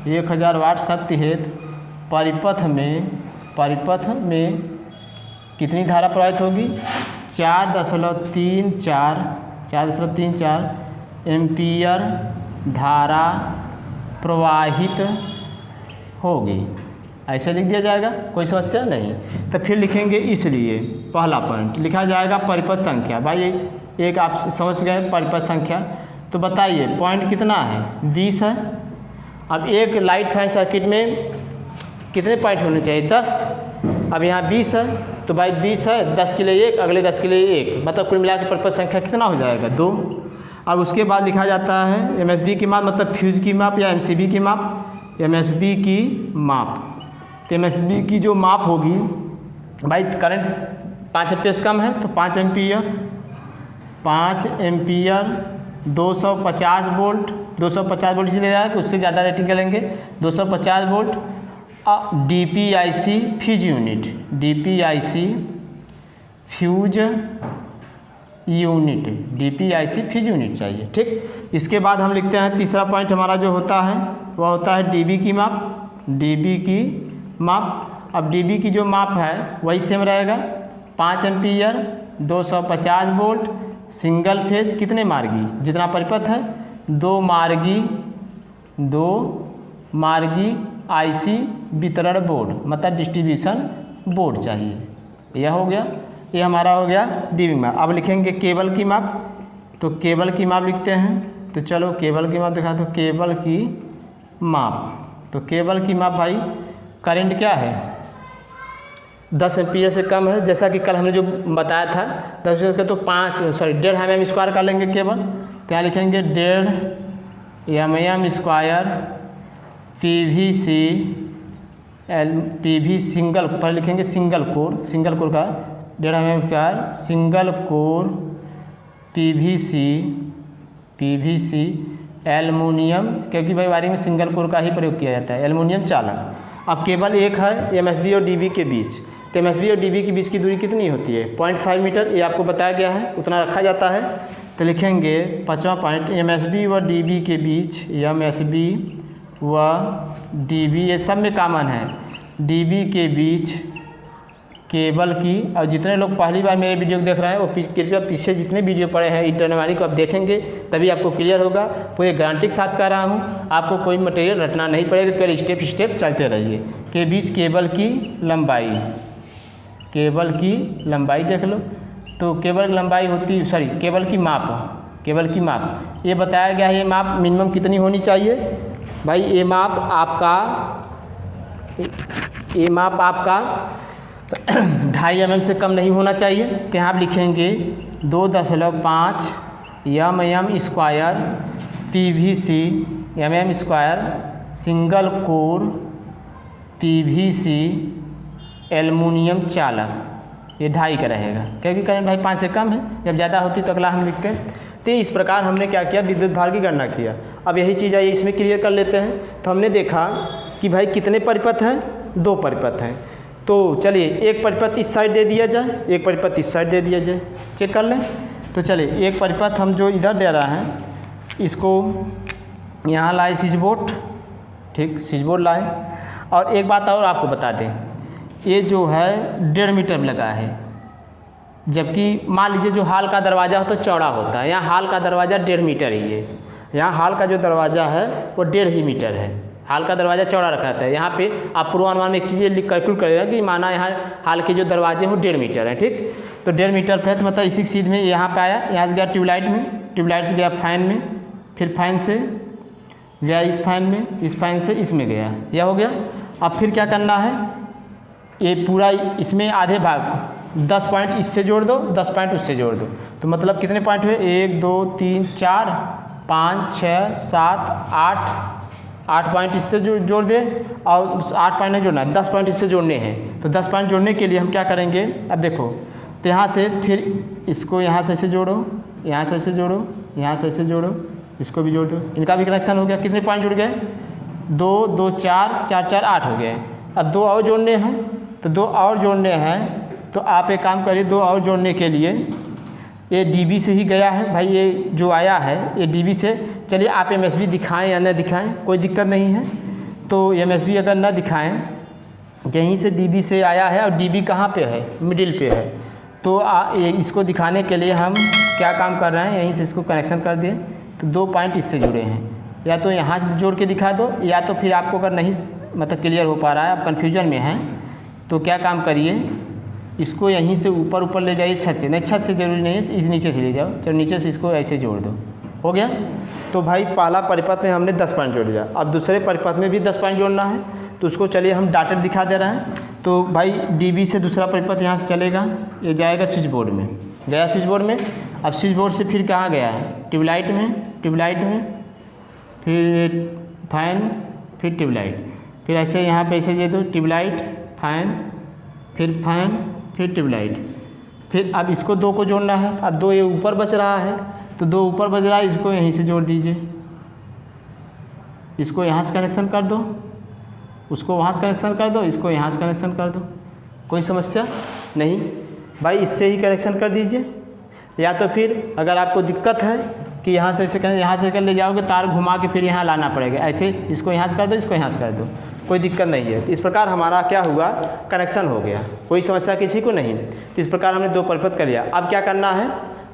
1000 वाट शक्ति हेतु परिपथ में कितनी धारा प्रवाहित होगी? 4.34 एम्पियर धारा प्रवाहित होगी। ऐसे लिख दिया जाएगा, कोई समस्या नहीं। तो फिर लिखेंगे, इसलिए पहला पॉइंट लिखा जाएगा परिपथ संख्या। भाई एक आप समझ गए परिपथ संख्या, तो बताइए पॉइंट कितना है? 20 है। अब एक लाइट फैन सर्किट में कितने पॉइंट होने चाहिए? 10। अब यहाँ 20 है, तो भाई 20 है, 10 के लिए 1, अगले 10 के लिए 1, मतलब कुल मिला के परिपथ संख्या कितना हो जाएगा? 2। अब उसके बाद लिखा जाता है MSB की माप, मतलब फ्यूज की माप या MCB की माप। MSB की माप, तो MSB की जो माप होगी, भाई करंट 5 एम्पियर से कम है तो 5 एम्पियर 250 वोल्ट, 250 वोल्ट इसलिए जाएगा कि उससे ज़्यादा रेटिंग करेंगे। 250 volt DPIC fuse unit, DPIC fuse unit चाहिए। ठीक, इसके बाद हम लिखते हैं तीसरा पॉइंट हमारा जो होता है वह होता है DB की माप। अब DB की जो माप है वही सेम रहेगा, 5 एम्पियर 250 वोल्ट सिंगल फेज, कितने मार्गी? जितना परिपथ है 2 मार्गी IC वितरण बोर्ड, मतलब डिस्ट्रीब्यूशन बोर्ड चाहिए। यह हो गया, ये हमारा हो गया DB माप। अब लिखेंगे केबल की माप, तो केबल की माप लिखते हैं। तो चलो केबल की माप दिखा दो। केबल की माप, तो केबल की माप भाई करंट क्या है? 10 एम्पियर से कम है, जैसा कि कल हमने जो बताया था 10 एम्पियर का, तो 1.5 mm² कर लेंगे केबल। तो यहाँ लिखेंगे 1.5 mm² PV सिंगल पर लिखेंगे सिंगल कोर का 1.5 mm² single core PVC aluminium, क्योंकि भाई वायरिंग में सिंगल कोर का ही प्रयोग किया जाता है, एल्युमिनियम चालक। अब केबल एक है MSB और DB के बीच, तो MSB और DB के बीच की दूरी कितनी होती है? 0.5 मीटर, ये आपको बताया गया है, उतना रखा जाता है। तो लिखेंगे 5वां पॉइंट, MSB व DB के बीच, MSB व DB ये सब में कॉमन है, DB के बीच केबल की। और जितने लोग पहली बार मेरे वीडियो को देख रहे हैं वो कृपया पीछे जितने वीडियो पड़े हैं इंटरनेट वाली को आप देखेंगे, तभी आपको क्लियर होगा। पूरे गारंटी के साथ कह रहा हूँ, आपको कोई मटेरियल रटना नहीं पड़ेगा, केवल स्टेप चलते रहिए। के बीच केबल की लंबाई देख लो, तो केबल की लंबाई होती, केबल की माप ये बताया गया है। ये माप मिनिमम कितनी होनी चाहिए भाई? ये माप आपका 2.5 mm से कम नहीं होना चाहिए। तो यहाँ आप लिखेंगे 2.5 mm² PVC single core PVC aluminium चालक, ये 2.5 का रहेगा, क्योंकि करंट भाई 5 से कम है, जब ज़्यादा होती तो अगला हम लिखते हैं। तो इस प्रकार हमने क्या किया? विद्युत भार की गणना किया। अब यही चीज़ आइए इसमें क्लियर कर लेते हैं। तो हमने देखा कि भाई कितने परिपथ हैं? 2 परिपथ हैं। तो चलिए एक परिपथ इस साइड दे दिया जाए, एक परिपथ इस साइड दे दिया जाए, चेक कर लें। तो चलिए एक परिपथ हम जो इधर दे रहा है इसको यहाँ लाए स्विच बोर्ड, ठीक, स्विच बोर्ड लाए। और एक बात और आपको बता दें, ये जो है 1.5 मीटर लगा है, जबकि मान लीजिए जो हॉल का दरवाज़ा हो तो चौड़ा होता है, यहाँ हॉल का दरवाज़ा 1.5 मीटर ही है। यहाँ हॉल का जो दरवाज़ा है वो 1.5 ही मीटर है, हॉल का दरवाज़ा चौड़ा रखा था। यहाँ पे आप पूर्वानुमान में एक चीज़ ये कैलकुलेट करेगा कि माना यहाँ हॉल के जो दरवाजे हैं वो 1.5 मीटर है, ठीक। तो 1.5 मीटर पे है, तो मतलब इसी सीध में यहाँ पे आया, यहाँ से गया ट्यूबलाइट में, ट्यूबलाइट से गया फैन में, फिर फैन से गया इस फैन में, इस फैन से इसमें गया, यह हो गया। अब फिर क्या करना है, ये पूरा इसमें आधे भाग 10 पॉइंट इससे जोड़ दो, 10 पॉइंट उससे जोड़ दो, तो मतलब कितने पॉइंट हुए, 1 2 3 4 5 6 7 8 पॉइंट इससे जोड़ दे, और 8 पॉइंट नहीं जोड़ना है, 10 पॉइंट इससे जोड़ने हैं। तो 10 पॉइंट जोड़ने के लिए हम क्या करेंगे, अब देखो, तो यहाँ से फिर इसको यहाँ से ऐसे जोड़ो, यहाँ से ऐसे जोड़ो, यहाँ से ऐसे जोड़ो, इसको भी जोड़ दो, इनका भी कनेक्शन हो गया। कितने पॉइंट जुड़ गए, 2 2 4 4 4 8 हो गए। अब 2 और जोड़ने हैं, तो 2 और जोड़ने हैं, तो आप एक काम करिए, 2 और जोड़ने के लिए ये डीबी से ही गया है भाई, ये जो आया है ये डीबी से। चलिए आप एमएसबी दिखाएं या न दिखाएं, कोई दिक्कत नहीं है। तो एमएसबी अगर न दिखाएं, यहीं से डीबी से आया है, और डीबी कहाँ पे है, मिडिल पे है। तो ये इसको दिखाने के लिए हम क्या काम कर रहे हैं, यहीं से इसको कनेक्शन कर दिए, तो 2 पॉइंट इससे जुड़े हैं। या तो यहाँ से जोड़ के दिखा दो, या तो फिर आपको अगर नहीं मतलब क्लियर हो पा रहा है, आप कन्फ्यूजन में हैं, तो क्या काम करिए, इसको यहीं से ऊपर ले जाइए, छत से नहीं, छत से ज़रूरी नहीं है, इस नीचे से ले जाओ, चलो नीचे से इसको ऐसे जोड़ दो, हो गया। तो भाई पहला परिपथ में हमने 10 पॉइंट जोड़ दिया, अब दूसरे परिपथ में भी 10 पॉइंट जोड़ना है, तो उसको चलिए हम डाटेड दिखा दे रहे हैं। तो भाई डीबी से दूसरा परिपथ यहाँ से चलेगा, ये जाएगा स्विच बोर्ड में, गया स्विच बोर्ड में। अब स्विच बोर्ड से फिर कहाँ गया है, ट्यूबलाइट में, ट्यूबलाइट में, फिर फैन, फिर ट्यूबलाइट, फिर ऐसे यहाँ पे ऐसे दे दो, ट्यूबलाइट फैन, फिर फैन, फिर ट्यूबलाइट। फिर अब इसको 2 को जोड़ना है, अब 2 ये ऊपर बच रहा है, तो 2 ऊपर बच रहा है, इसको यहीं से जोड़ दीजिए, इसको यहाँ से कनेक्शन कर दो, उसको वहाँ से कनेक्शन कर दो, इसको यहाँ से कनेक्शन कर दो, कोई समस्या नहीं भाई, इससे ही कनेक्शन कर दीजिए। या तो फिर अगर आपको दिक्कत है कि यहाँ से कर ले जाओगे, तार घुमा के फिर यहाँ लाना पड़ेगा, ऐसे इसको यहाँ से कर दो, इसको यहाँ से कर दो, कोई दिक्कत नहीं है। तो इस प्रकार हमारा क्या हुआ, कनेक्शन हो गया, कोई समस्या किसी को नहीं। तो इस प्रकार हमने 2 परिपथ कर लिया। अब क्या करना है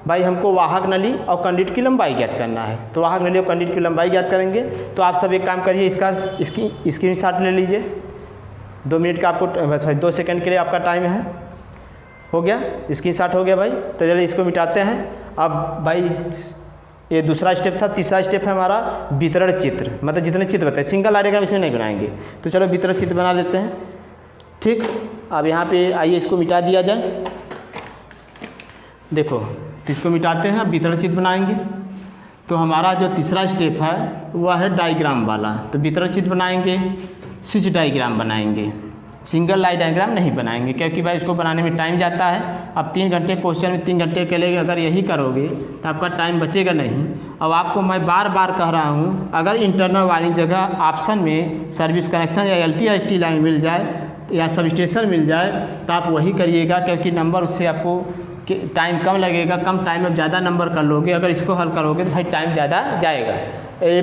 भाई, हमको वाहक नली और कंडक्ट की लंबाई ज्ञात करना है। तो वाहक नली और कंडक्ट की लंबाई ज्ञात करेंगे। तो आप सब एक काम करिए, इसकी स्क्रीनशॉट ले लीजिए, 2 मिनट का आपको 2 सेकंड के लिए आपका टाइम है, हो गया, स्क्रीनशॉट हो गया भाई। तो चलिए इसको मिटाते हैं। अब भाई ये दूसरा स्टेप था, तीसरा स्टेप है हमारा वितरण चित्र, मतलब जितने चित्र बताए, सिंगल डायग्राम इसमें नहीं बनाएंगे, तो चलो वितरण चित्र बना लेते हैं, ठीक। अब यहाँ पे आइए इसको मिटा दिया जाए, देखो, तो इसको मिटाते हैं, वितरण चित्र बनाएंगे। तो हमारा जो तीसरा स्टेप है वह है डायग्राम वाला, तो वितरण चित्र बनाएंगे, स्विच डायग्राम बनाएंगे, सिंगल लाइन डायग्राम नहीं बनाएंगे, क्योंकि भाई इसको बनाने में टाइम जाता है। अब 3 घंटे क्वेश्चन में 3 घंटे के लिए अगर यही करोगे तो आपका टाइम बचेगा नहीं। अब आपको मैं बार बार कह रहा हूँ, अगर इंटरनल वाली जगह ऑप्शन में सर्विस कनेक्शन या LT लाइन मिल जाए या सब स्टेशन मिल जाए तो आप वही करिएगा, क्योंकि नंबर उससे आपको टाइम कम लगेगा, कम टाइम में ज़्यादा नंबर कर लोगे। अगर इसको हल करोगे तो भाई टाइम ज़्यादा जाएगा।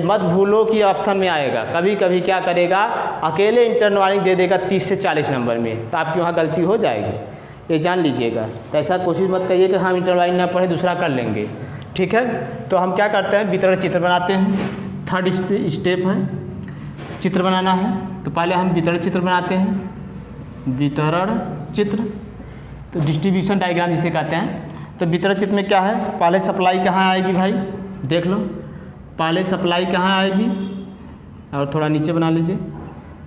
मत भूलो कि ऑप्शन में आएगा, कभी कभी क्या करेगा, अकेले इंटरनल वार्निंग दे देगा 30 से 40 नंबर में, तो आपकी वहाँ गलती हो जाएगी, ये जान लीजिएगा। तो ऐसा कोशिश मत करिए कि हम इंटरनल वार्निंग ना पढ़े दूसरा कर लेंगे, ठीक है। तो हम क्या करते हैं, वितरण चित्र बनाते हैं। 3rd स्टेप है चित्र बनाना है। तो पहले हम वितरण चित्र बनाते हैं, वितरण चित्र, तो डिस्ट्रीब्यूशन डायग्राम जिसे कहते हैं। तो वितरण चित्र में क्या है, पहले सप्लाई कहाँ आएगी भाई, देख लो, पहले सप्लाई कहाँ आएगी, और थोड़ा नीचे बना लीजिए,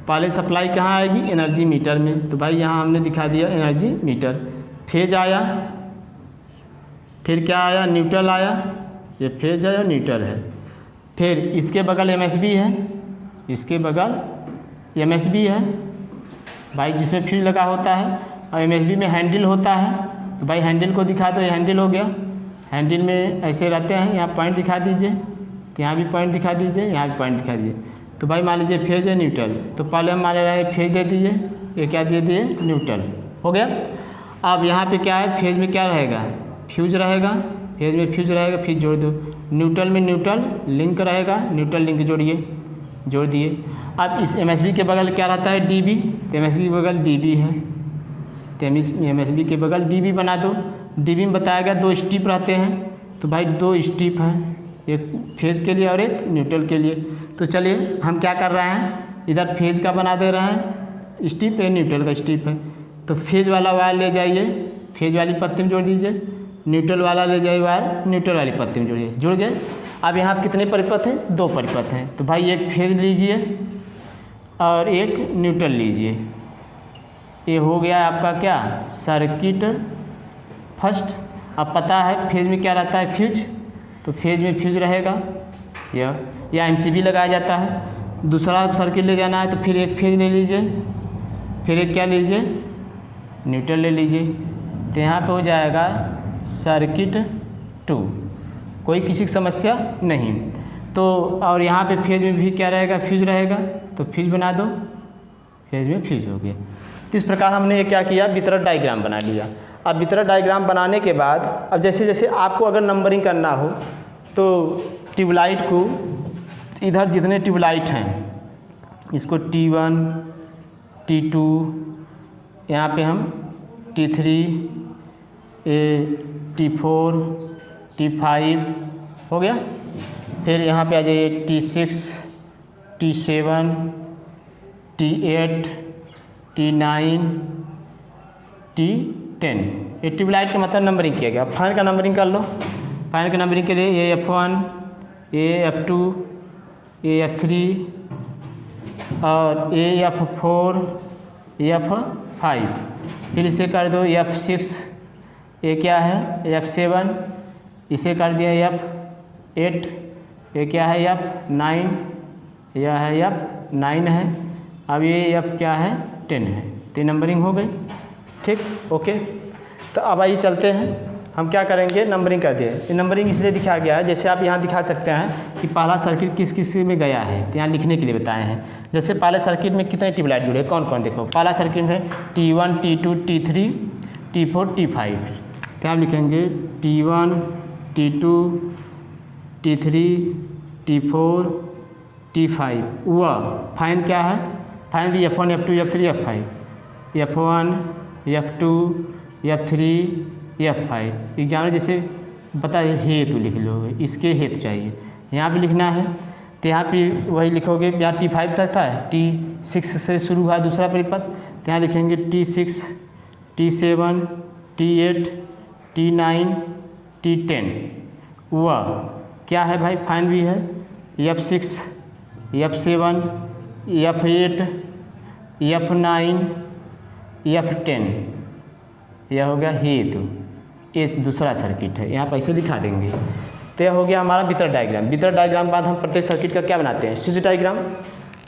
पहले सप्लाई कहाँ आएगी, एनर्जी मीटर में। तो भाई यहाँ हमने दिखा दिया एनर्जी मीटर। फेज आया, फिर क्या आया, न्यूट्रल आया, ये फेज है और न्यूट्रल है। फिर इसके बगल एमएसबी है, इसके बगल एमएसबी है भाई, जिसमें फील्ड लगा होता है, और एमएसबी में हैंडल होता है। तो भाई हैंडल को दिखा दो, ये हैंडल हो गया। हैंडल में ऐसे रहते हैं, यहाँ पॉइंट दिखा दीजिए, तो यहाँ भी पॉइंट दिखा दीजिए, यहाँ भी पॉइंट दिखा दीजिए। तो भाई मान लीजिए फेज है न्यूट्रल, तो पहले हम मान रहे फेज दे दीजिए, ये क्या दे दिए, न्यूट्रल, हो गया। अब यहाँ पे क्या है, फेज में क्या रहेगा, फ्यूज रहेगा, फेज में फ्यूज रहेगा, फ्यूज जोड़ दो। न्यूट्रल में न्यूट्रल लिंक रहेगा, न्यूट्रल लिंक जोड़िए, जोड़ दिए। अब इस MSB के बगल क्या रहता है, DB, तो MSB के बगल DB है, तो MSB के बगल DB बना दो। DB में बताया गया 2 स्ट्रिप रहते हैं, तो भाई 2 स्ट्रिप हैं, एक फेज़ के लिए और एक न्यूट्रल के लिए। तो चलिए हम क्या कर रहे हैं, इधर फेज़ का बना दे रहे हैं स्ट्रिप है, न्यूट्रल का स्ट्रिप है। तो फेज़ वाला वायर ले जाइए, फेज़ वाली पत्ती में जोड़ दीजिए, न्यूट्रल वाला ले जाइए वायर, न्यूट्रल वाली पत्ती में जोड़िए, जुड़ गए। अब यहाँ कितने परिपथ हैं, 2 परिपथ हैं, तो भाई एक फेज़ लीजिए और एक न्यूट्रल लीजिए। ये हो गया आपका क्या, सर्किट फर्स्ट। अब पता है फेज़ में क्या रहता है, फ्यूज, तो फेज़ में फ्यूज रहेगा, या MCB लगाया जाता है। दूसरा सर्किट ले जाना है तो फिर एक फेज़ ले लीजिए, फिर एक क्या लीजिए, न्यूट्रल ले लीजिए। तो यहाँ पे हो जाएगा सर्किट 2, कोई किसी की समस्या नहीं। तो और यहाँ पे फेज़ में भी क्या रहेगा, फ्यूज रहेगा, तो फ्यूज बना दो, फेज़ में फ्यूज हो गया। तो इस प्रकार हमने ये क्या किया, वितरण डायग्राम बना लिया। अब वितरण डायग्राम बनाने के बाद अब जैसे जैसे आपको अगर नंबरिंग करना हो तो ट्यूबलाइट को इधर जितने ट्यूबलाइट हैं इसको T1, T2, यहाँ पे हम T3, T4, T5 हो गया। फिर यहाँ पे आ जाइए T6, T7, T8, T9, T10। ये ट्यूबलाइट का मतलब नंबरिंग किया गया। फैन का नंबरिंग कर लो। फैन का नंबरिंग के लिए ये F1, ये F2, ये F3 और ये F4, F5। फिर इसे कर दो F6, ये क्या है F7, इसे कर दिया F8, ये क्या है F9, यह है F9 है। अब ये F क्या है 10 है। तो नंबरिंग हो गई, ठीक, ओके। तो अब आइए चलते हैं, हम क्या करेंगे, नंबरिंग कर दिए। ये नंबरिंग इसलिए दिखाया गया है, जैसे आप यहाँ दिखा सकते हैं कि पहला सर्किट किस किस में गया है, तो यहाँ लिखने के लिए बताए हैं। जैसे पहले सर्किट में कितने ट्यूबलाइट जुड़े, कौन कौन, देखो पहला सर्किट में T1, T2, T3, T4, T5। तो आप लिखेंगे T1, T2, T3, T4, T5। वह फाइन क्या है, फाइन भी F1, F2, F3, F5, F1, F2, F3, F5। Exam में जैसे बता हेतु लिख लो, इसके हेतु चाहिए, यहाँ पे लिखना है। तो यहाँ पे वही लिखोगे, यहाँ T5 तक था, T6 से शुरू हुआ दूसरा परिपथ, तो यहाँ लिखेंगे T6, T7, T8, T9, T10। वह क्या है भाई, फाइन भी है F6, F7, F8, F9, F10। यह हो गया हेतु, ये दूसरा सर्किट है, यहाँ पर ऐसे दिखा देंगे। तो यह हो गया हमारा वितरण डायग्राम। वितरण डायग्राम के बाद हम प्रत्येक सर्किट का क्या बनाते हैं, स्विच डायग्राम।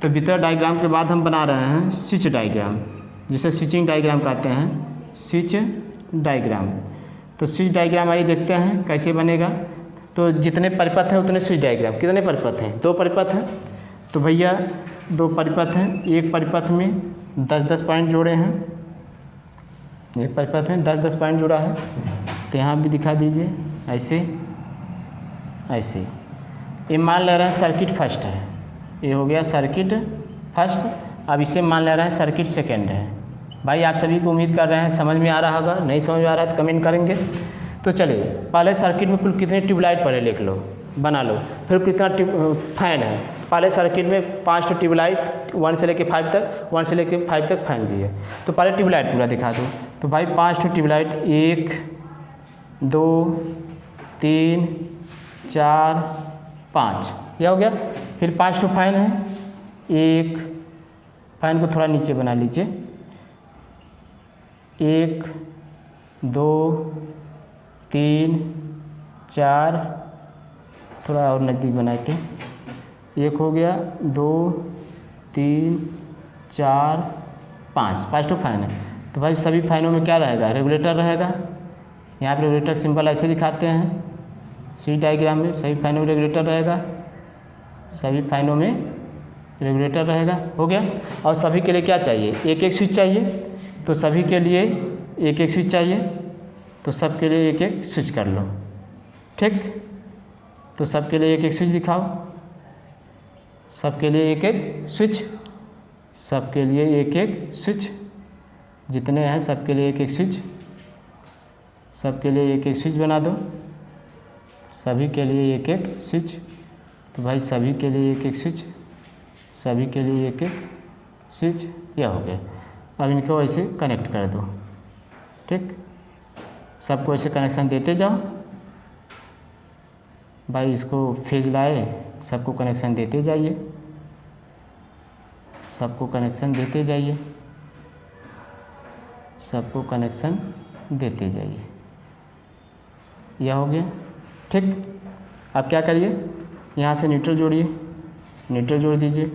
तो वितरण डायग्राम के बाद हम बना रहे हैं स्विच डायग्राम, जिसे स्विचिंग डायग्राम कहते हैं, स्विच डायग्राम। तो स्विच डायग्राम आइए देखते हैं कैसे बनेगा। तो जितने परिपथ हैं उतने स्विच डायग्राम। कितने परिपथ हैं, 2 परिपथ हैं, तो भैया 2 परिपथ हैं। एक परिपथ में 10-10 पॉइंट जोड़े हैं, एक परिपथ में 10-10 पॉइंट जुड़ा है। तो यहाँ भी दिखा दीजिए ऐसे ऐसे। ये मान ले रहे हैं सर्किट फर्स्ट है, ये हो गया सर्किट फर्स्ट। अब इसे मान ले रहे हैं सर्किट सेकेंड है। भाई आप सभी को उम्मीद कर रहे हैं समझ में आ रहा होगा, नहीं समझ में आ रहा है तो कमेंट करेंगे। तो चलिए पहले सर्किट में कुल कितने ट्यूबलाइट पहले लिख लो, बना लो। फिर कितना फैन है, पहले सर्किट में 5 ट्यूबलाइट 1 से लेकर 5 तक, 1 से लेकर 5 तक फैन भी है। तो पहले ट्यूबलाइट पूरा दिखा दो। तो भाई 5 ट्यूबलाइट, 1 2 3 4 5, यह हो गया। फिर 5 फैन है, एक फैन को थोड़ा नीचे बना लीजिए, 1 2 3 4, थोड़ा और नज़दीक बनाए थे, 1 हो गया, 2 3 4 5, 5 फैन है। तो भाई सभी फैनों में क्या रहेगा, रेगुलेटर रहेगा। यहाँ पे रेगुलेटर सिंपल ऐसे दिखाते हैं स्विच डायग्राम में, सभी फैनों में रेगुलेटर रहेगा, सभी फैनों में रेगुलेटर रहेगा, हो गया। और सभी के लिए क्या चाहिए, एक एक स्विच चाहिए। तो सभी के लिए एक एक स्विच चाहिए, तो सब के लिए एक एक स्विच कर लो, ठीक। तो सबके लिए एक एक स्विच दिखाओ, सबके लिए एक एक स्विच, सबके लिए एक एक स्विच, जितने हैं सबके लिए एक एक स्विच, सबके लिए एक एक स्विच बना दो, सभी के लिए एक एक स्विच। तो भाई सभी के लिए एक एक स्विच, सभी के लिए एक एक स्विच, यह हो गया। अब इनको ऐसे कनेक्ट कर दो, ठीक। सबको ऐसे कनेक्शन देते जाओ भाई, इसको फेज लाए, सबको कनेक्शन देते जाइए, सबको कनेक्शन देते जाइए, सबको कनेक्शन देते जाइए, यह हो गया, ठीक। अब क्या करिए, यहाँ से न्यूट्रल जोड़िए, न्यूट्रल जोड़ दीजिए,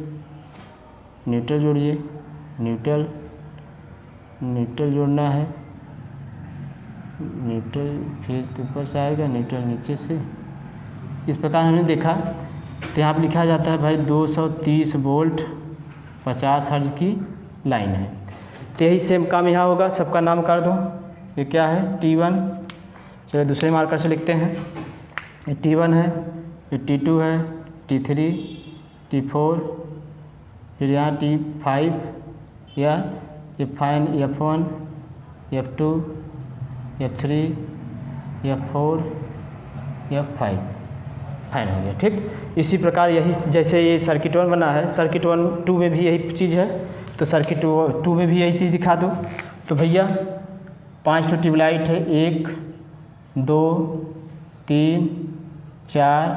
न्यूट्रल जोड़िए, न्यूट्रल, न्यूट्रल जोड़ना है, न्यूट्रल फेज के ऊपर से आएगा, न्यूट्रल नीचे से। इस प्रकार हमने देखा। तो यहाँ पर लिखा जाता है भाई 230 वोल्ट 50 हर्ट्ज की लाइन है। तो यही सेम काम यहाँ होगा, सबका नाम कर दो। ये क्या है, T1। चलो दूसरे मार्कर से लिखते हैं। ये T1 है, ये T2 है, T3, T4, फिर यहाँ T5 या F1, F2, F3, F4, F5, fine हो गया, ठीक। इसी प्रकार यही जैसे ये सर्किट 1 बना है, सर्किट 2 में भी यही चीज़ है, तो सर्किट 2 में भी यही चीज़ दिखा दो। तो भैया 5 ट्यूबलाइट है, 1 2 3 4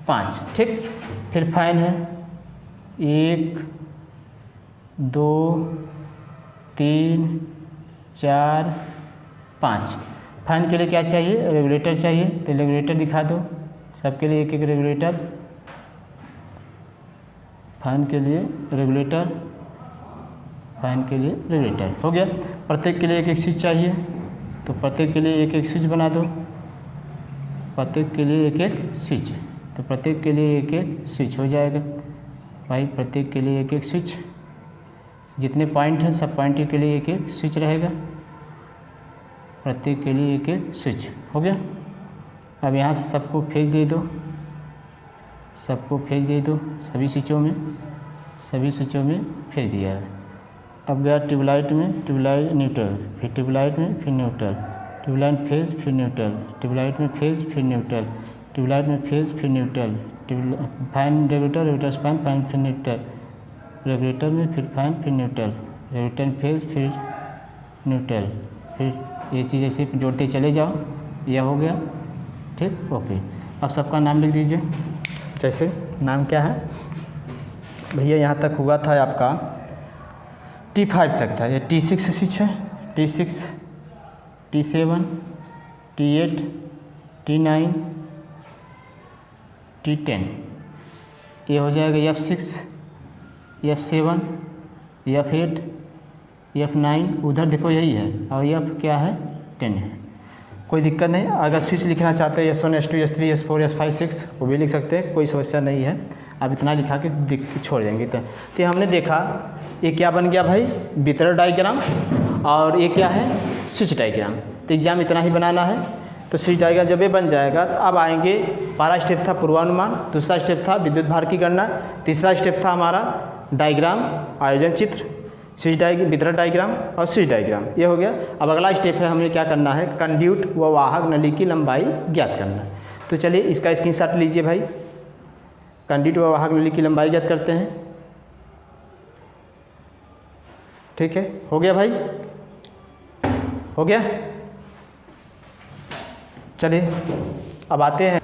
5, ठीक। फिर फैन है 1 2 3 4 5। फैन के लिए क्या चाहिए, रेगुलेटर चाहिए, तो रेगुलेटर दिखा दो, सबके लिए एक एक रेगुलेटर। फैन के लिए रेगुलेटर, फैन के लिए रेगुलेटर हो गया। प्रत्येक के लिए एक एक स्विच चाहिए, तो प्रत्येक के लिए एक एक स्विच बना दो, प्रत्येक के लिए एक एक स्विच, तो प्रत्येक के लिए एक एक स्विच हो जाएगा भाई, प्रत्येक के लिए एक एक स्विच। जितने पॉइंट हैं सब पॉइंट के लिए एक एक स्विच रहेगा, प्रत्येक के लिए एक एक स्विच हो गया। अब यहाँ से सबको फेज दे दो, सबको फेज दे दो, सभी स्विचों में, सभी स्विचों में फेज दिया है। अब गया ट्यूबलाइट में, ट्यूबलाइट न्यूट्रल, फिर ट्यूबलाइट में, फिर न्यूट्रल, ट्यूबलाइट फेज, फिर न्यूट्रल, ट्यूबलाइट में फेज, फिर न्यूट्रल, ट्यूबलाइट में फेज, फिर neutral, fan regulator, regulator fan, fan फिर न्यूट्रल, रेगुलेटर में फिर फैन, फिर न्यूट्रल, रेगुलेटर फेज, फिर न्यूट्रल, फिर ये चीज़ ऐसे जोड़ते चले जाओ, यह हो गया, ठीक। ओके, अब सबका नाम लिख दीजिए। जैसे नाम क्या है भैया, यहाँ तक हुआ था आपका T5 तक था, ये T6 स्विच है, T6, T7, T8, T9, T10, ये हो जाएगा F6, F7, F8, F9, उधर देखो यही है, और F क्या है 10 है। कोई दिक्कत नहीं, अगर स्विच लिखना चाहते हैं S1, S2, S3, S4, S5, 6 वो भी लिख सकते हैं, कोई समस्या नहीं है। अब इतना लिखा के छोड़ देंगे। तो हमने देखा ये क्या बन गया भाई, वितरण डायग्राम, और ये क्या है, स्विच डायग्राम। तो एग्जाम इतना ही बनाना है। तो स्विच डायग्राम जब ये बन जाएगा तो अब आएंगे, पहला स्टेप था पूर्वानुमान, दूसरा स्टेप था विद्युत भार की गणना, तीसरा स्टेप था हमारा डायग्राम, आयोजन चित्र, स्विच डायग्राम, वितरण डायग्राम और स्विच डायग्राम, ये हो गया। अब अगला स्टेप है, हमें क्या करना है, कंड्यूट व वाहक नली की लंबाई ज्ञात करना। तो चलिए इसका स्क्रीनशॉट लीजिए भाई, कंड्यूट व वाहक नली की लंबाई ज्ञात करते हैं, ठीक है। हो गया भाई, हो गया। चलिए अब आते हैं,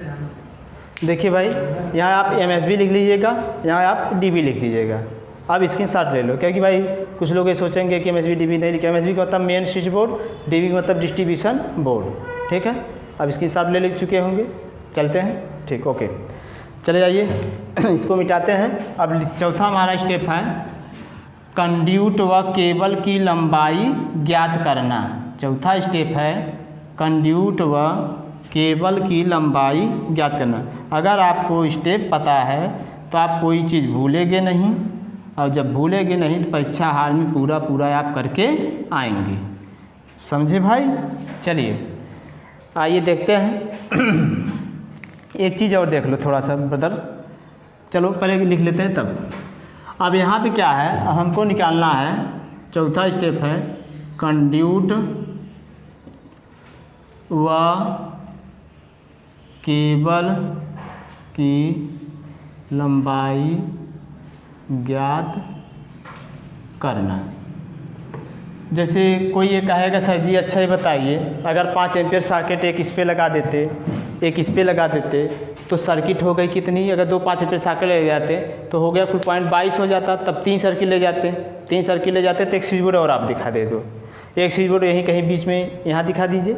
देखिए भाई यहाँ आप MSB लिख लीजिएगा, यहाँ आप DB लिख लीजिएगा। अब स्क्रीनशॉट ले लो, क्योंकि भाई कुछ लोग ये सोचेंगे कि MSB DB नहीं लिखा। MSB का मतलब मेन स्विच बोर्ड, DB का मतलब डिस्ट्रीब्यूशन बोर्ड, ठीक है। अब स्क्रीनशॉट ले चुके होंगे, चलते हैं, ठीक, ओके। चले जाइए, इसको मिटाते हैं। अब चौथा हमारा स्टेप है कंड्यूट व केबल की लंबाई ज्ञात करना। चौथा स्टेप है कंड्यूट व केबल की लंबाई ज्ञात करना। अगर आपको स्टेप पता है तो आप कोई चीज़ भूलेंगे नहीं, और जब भूलेंगे नहीं तो परीक्षा हाल में पूरा आप करके आएंगे, समझे भाई। चलिए आइए देखते हैं एक चीज़ और देख लो थोड़ा सा ब्रदर, चलो पहले लिख लेते हैं तब। अब यहाँ पे क्या है, अब हमको निकालना है, चौथा स्टेप है कंड्यूट व केबल की लंबाई ज्ञात करना। जैसे कोई ये कहेगा सर जी अच्छा ही बताइए, अगर 5 एम्पियर सर्किट एक इस पे लगा देते, एक इस पे लगा देते तो सर्किट हो गई कितनी, अगर 2 5 एम्पियर सर्किट ले जाते तो हो गया कुल 0.22 हो जाता, तब 3 सर्किट ले जाते, 3 सर्किट ले जाते तो एक स्विच बोर्ड और आप दिखा दे दो, एक स्विच बोर्ड यहीं कहीं बीच में यहाँ दिखा दीजिए,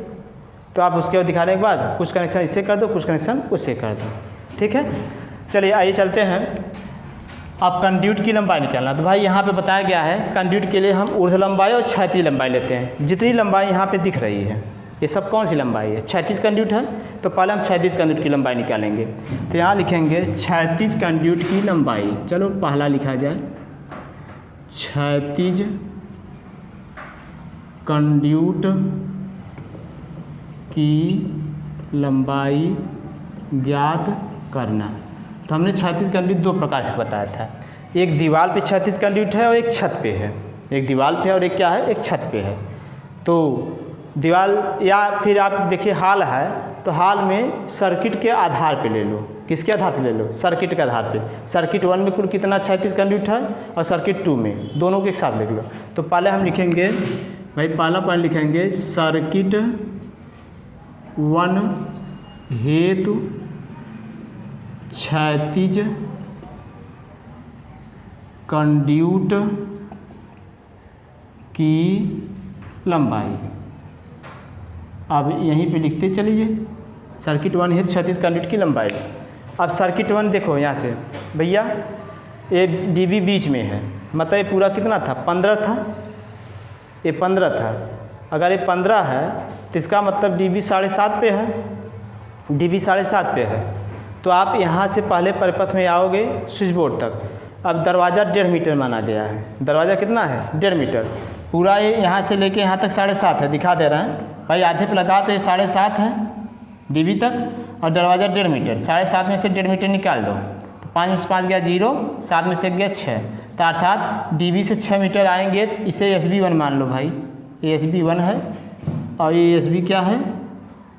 तो आप उसके बाद दिखाने के बाद कुछ कनेक्शन इससे कर दो, कुछ कनेक्शन उससे कर दो, ठीक है। चलिए आइए चलते हैं, अब कंड्यूट की लंबाई निकालना। तो भाई यहाँ पे बताया गया है कंड्यूट के लिए हम ऊर्ध्व लंबाई और क्षैतिज लंबाई लेते हैं। जितनी लंबाई यहाँ पे दिख रही है ये सब कौन सी लंबाई है, क्षैतिज कंड्यूट है, तो पहले हम क्षैतिज कंड्यूट की लंबाई निकालेंगे। तो यहाँ लिखेंगे क्षैतिज कंड्यूट की लंबाई, चलो पहला लिखा जाए क्षैतिज कंड्यूट की लंबाई ज्ञात करना। तो हमने क्षैतिज कंड्यूट 2 प्रकार से बताया था, एक दीवार पे क्षैतिज कंड्यूट है और एक छत पे है, एक दीवार पे और एक क्या है, एक छत पे है। तो दीवार या फिर आप देखिए हाल है, तो हाल में सर्किट के आधार पे ले लो, किसके आधार पे ले लो, सर्किट के आधार पे। सर्किट 1 में कुल कितना क्षैतिज कंड्यूट है और सर्किट 2 में, दोनों के एक साथ लिख लो। तो पहले हम लिखेंगे भाई, पहला पॉइंट लिखेंगे सर्किट 1 हेतु क्षैतिज कंड्यूट की लंबाई। अब यहीं पे लिखते चलिए सर्किट 1 हेतु क्षैतिज कंड्यूट की लंबाई। अब सर्किट 1 देखो यहाँ से भैया, ये डीबी बीच में है, मतलब ये पूरा कितना था, 15 था, ये 15 था। अगर ये 15 है तो इसका मतलब डीबी 7.5 पे है, डीबी 7.5 पे है। तो आप यहाँ से पहले परिपथ में आओगे स्विच बोर्ड तक। अब दरवाज़ा 1.5 मीटर माना गया है, दरवाज़ा कितना है, 1.5 मीटर। पूरा ये यहाँ से लेके यहाँ तक 7.5 है, दिखा दे रहे हैं भाई, आधे पे लगा तो ये 7.5 है डीबी तक, और दरवाज़ा 1.5 मीटर, 7.5 में से 1.5 मीटर निकाल दो तो 5 में से 5 गया 0, 7 में से गया 6, तो अर्थात डीबी से 6 मीटर आएंगे तो इसे SB1 मान लो भाई, ये SB1 है और ये SB क्या है,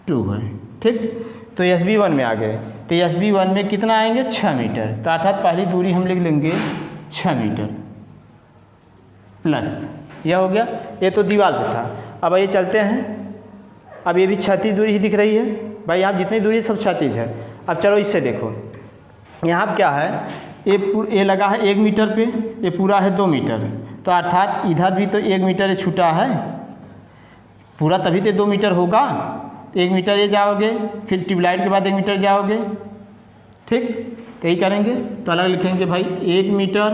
2 है, ठीक। तो SB1 में आ गए, तो SB1 में कितना आएंगे, 6 मीटर, तो अर्थात पहली दूरी हम लिख लेंगे 6 मीटर प्लस, यह हो गया, ये तो दीवार पे था। अब ये चलते हैं, अब ये भी क्षैतिज दूरी ही दिख रही है भाई, यहाँ जितनी दूरी सब क्षैतिज है। अब चलो इससे देखो, यहाँ क्या है, ये लगा है 1 मीटर पे, ये पूरा है 2 मीटर, तो अर्थात इधर भी तो 1 मीटर ये छूटा है पूरा, तभी तो 2 मीटर होगा। 1 मीटर ये जाओगे, फिर ट्यूबलाइट के बाद 1 मीटर जाओगे, ठीक, तो यही करेंगे। तो अलग लिखेंगे भाई 1 मीटर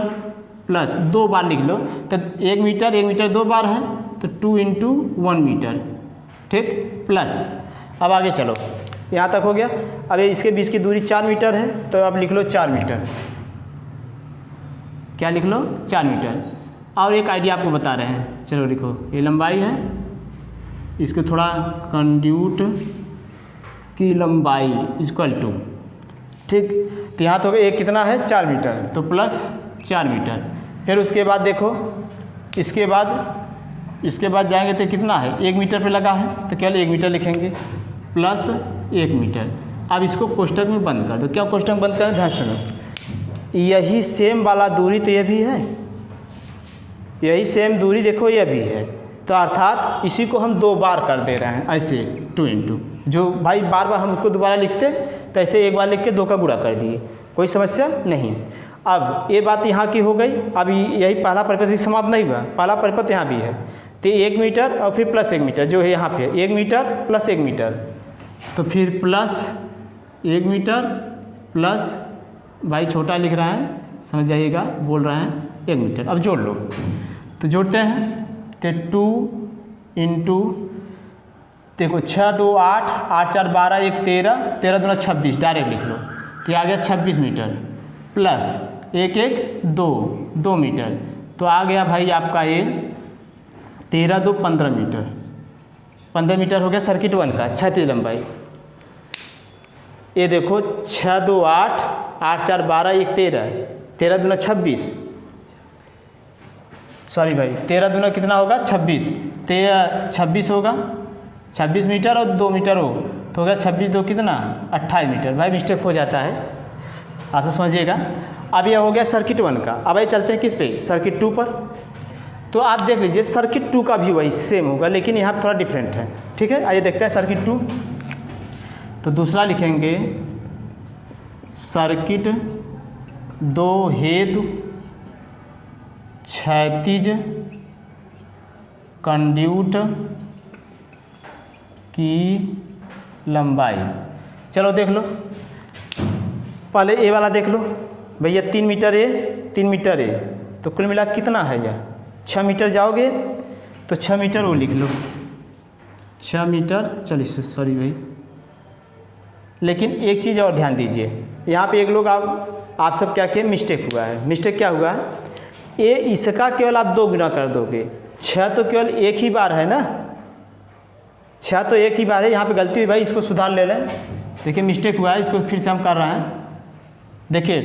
प्लस 2 बार लिख लो, तो 1 मीटर 2 बार है तो 2 × 1 मीटर, ठीक, प्लस। अब आगे चलो, यहाँ तक हो गया। अब इसके बीच की दूरी 4 मीटर है, तो आप लिख लो 4 मीटर, क्या लिख लो, 4 मीटर। और एक आइडिया आपको बता रहे हैं, चलो लिखो, ये लंबाई है, इसको थोड़ा कंड्यूट की लंबाई इक्वल टू, ठीक, तो यहाँ तो एक कितना है, 4 मीटर, तो प्लस 4 मीटर। फिर उसके बाद देखो, इसके बाद जाएंगे तो कितना है, 1 मीटर पे लगा है, तो केवल 1 मीटर लिखेंगे प्लस 1 मीटर। अब इसको कोष्टक में बंद कर दो, क्या कोष्टक बंद करें, ध्यान सुनो, यही सेम वाला दूरी तो ये भी है, यही सेम दूरी देखो ये भी है, तो अर्थात इसी को हम 2 बार कर दे रहे हैं, ऐसे 2 × जो भाई बार बार हम उसको दोबारा लिखते तो ऐसे एक बार लिख के 2 का गुणा कर दिए, कोई समस्या नहीं। अब ये बात यहाँ की हो गई। अब यही पहला परिपथ भी समाप्त नहीं हुआ, पहला परिपथ यहाँ भी है, तो 1 मीटर और फिर प्लस 1 मीटर जो है यहाँ पे 1 मीटर प्लस 1 मीटर, तो फिर प्लस 1 मीटर प्लस, भाई छोटा लिख रहा है समझ जाइएगा, बोल रहे हैं 1 मीटर। अब जोड़ लो, तो जोड़ते हैं, तो 2 × देखो 6 2 8 8 4 12 1 13 13 दूना 26, डायरेक्ट लिख लो, तो आ गया 26 मीटर प्लस 1 1 2 मीटर, तो आ गया भाई आपका ये 13 2 15 मीटर, 15 मीटर हो गया सर्किट 1 का क्षैतिज लंबाई। ये देखो 6 2 8, 8 4 12, 1 13, 13 दूना 26, सॉरी भाई 13 दूना कितना होगा 26, 26 होगा, 26 मीटर और 2 मीटर हो तो होगा 26 2 कितना 28 मीटर। भाई मिस्टेक हो जाता है, आप तो समझिएगा। अब यह हो गया सर्किट 1 का। अब ये चलते हैं किस पे, सर्किट 2 पर। तो आप देख लीजिए सर्किट 2 का भी वही सेम होगा, लेकिन यहाँ थोड़ा डिफरेंट है। ठीक है, आइए देखते हैं सर्किट 2। तो दूसरा लिखेंगे सर्किट 2 हेतु क्षैतिज कंड्यूट की लंबाई। चलो देख लो, पहले ए वाला देख लो भैया, 3 मीटर ए 3 मीटर ए, तो कुल मिला कितना है यह 6 मीटर। जाओगे तो 6 मीटर वो लिख लो, 6 मीटर। चलिए सॉरी भाई, लेकिन एक चीज़ और ध्यान दीजिए, यहाँ पे एक लोग आप सब क्या किए, मिस्टेक हुआ है। मिस्टेक क्या हुआ है, ये इसका केवल आप 2 गुना कर दोगे, 6 तो केवल एक ही बार है ना, 6 तो एक ही बार है। यहाँ पे गलती हुई भाई, इसको सुधार ले लें। देखिए मिस्टेक हुआ है, इसको फिर से हम कर रहे हैं। देखिए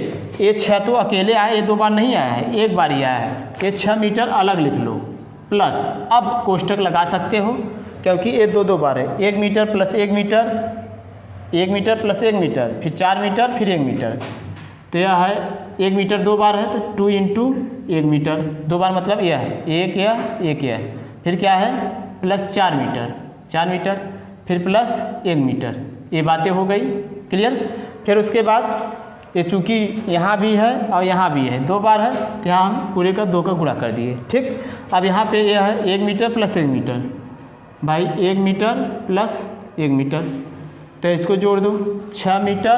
ये 6 तो अकेले आया, ये 2 बार नहीं आया है, एक बार ही आया है। ये 6 मीटर अलग लिख लो, प्लस अब कोष्टक लगा सकते हो क्योंकि ये 2 बार है। 1 metre plus 1 metre, 1 metre plus 1 metre, फिर 4 मीटर, फिर 1 मीटर। तो यह है 1 मीटर 2 बार है, तो 2 × 1 मीटर, 2 बार मतलब यह है 1 यह, फिर क्या है प्लस 4 मीटर, 4 मीटर, फिर प्लस 1 मीटर। ये बातें हो गई क्लियर। फिर उसके बाद ये चूँकि यहाँ भी है और यहाँ भी है, 2 बार है, तो यहाँ हम पूरे का 2 का गुणा कर दिए। ठीक, अब यहाँ पे यह है 1 मीटर प्लस 1 मीटर, भाई 1 मीटर प्लस 1 मीटर, तो इसको जोड़ दो 6 मीटर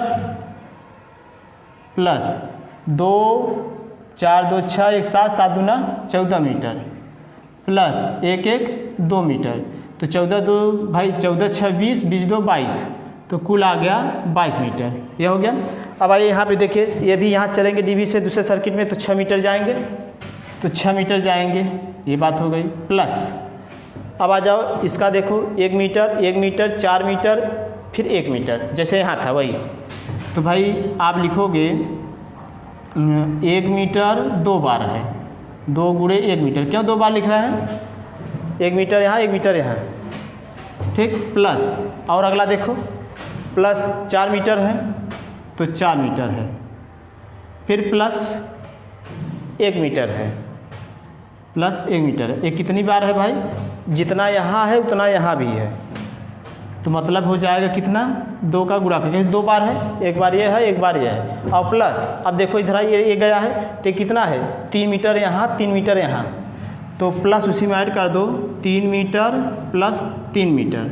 प्लस 2 4 2 6 1 7 7 दूना 14 मीटर प्लस 1 1 2 मीटर, तो 14 2 भाई 14 6 20 20 2 22, तो कुल आ गया 22 मीटर। यह हो गया। अब आइए यहाँ पे देखिए, ये भी यहाँ चलेंगे डीबी से दूसरे सर्किट में, तो 6 मीटर जाएंगे, तो 6 मीटर जाएंगे, ये बात हो गई। प्लस अब आ जाओ इसका देखो, 1 मीटर 1 मीटर 4 मीटर फिर 1 मीटर, जैसे यहाँ था वही। तो भाई आप लिखोगे 1 मीटर 2 बार है, 2 × 1 मीटर। क्यों 2 बार लिख रहे हैं, 1 मीटर यहाँ 1 मीटर यहाँ, ठीक। प्लस और अगला देखो, प्लस 4 मीटर है तो 4 मीटर है, फिर प्लस 1 मीटर है, प्लस 1 मीटर है। ये कितनी बार है भाई, जितना यहाँ है उतना यहाँ भी है, तो मतलब हो जाएगा कितना 2 का गुणा करके, 2 बार है, एक बार ये है एक बार ये है, और प्लस अब देखो इधर ये गया है, तो कितना है 3 मीटर यहाँ 3 मीटर यहाँ, तो प्लस उसी में ऐड कर दो 3 मीटर प्लस 3 मीटर,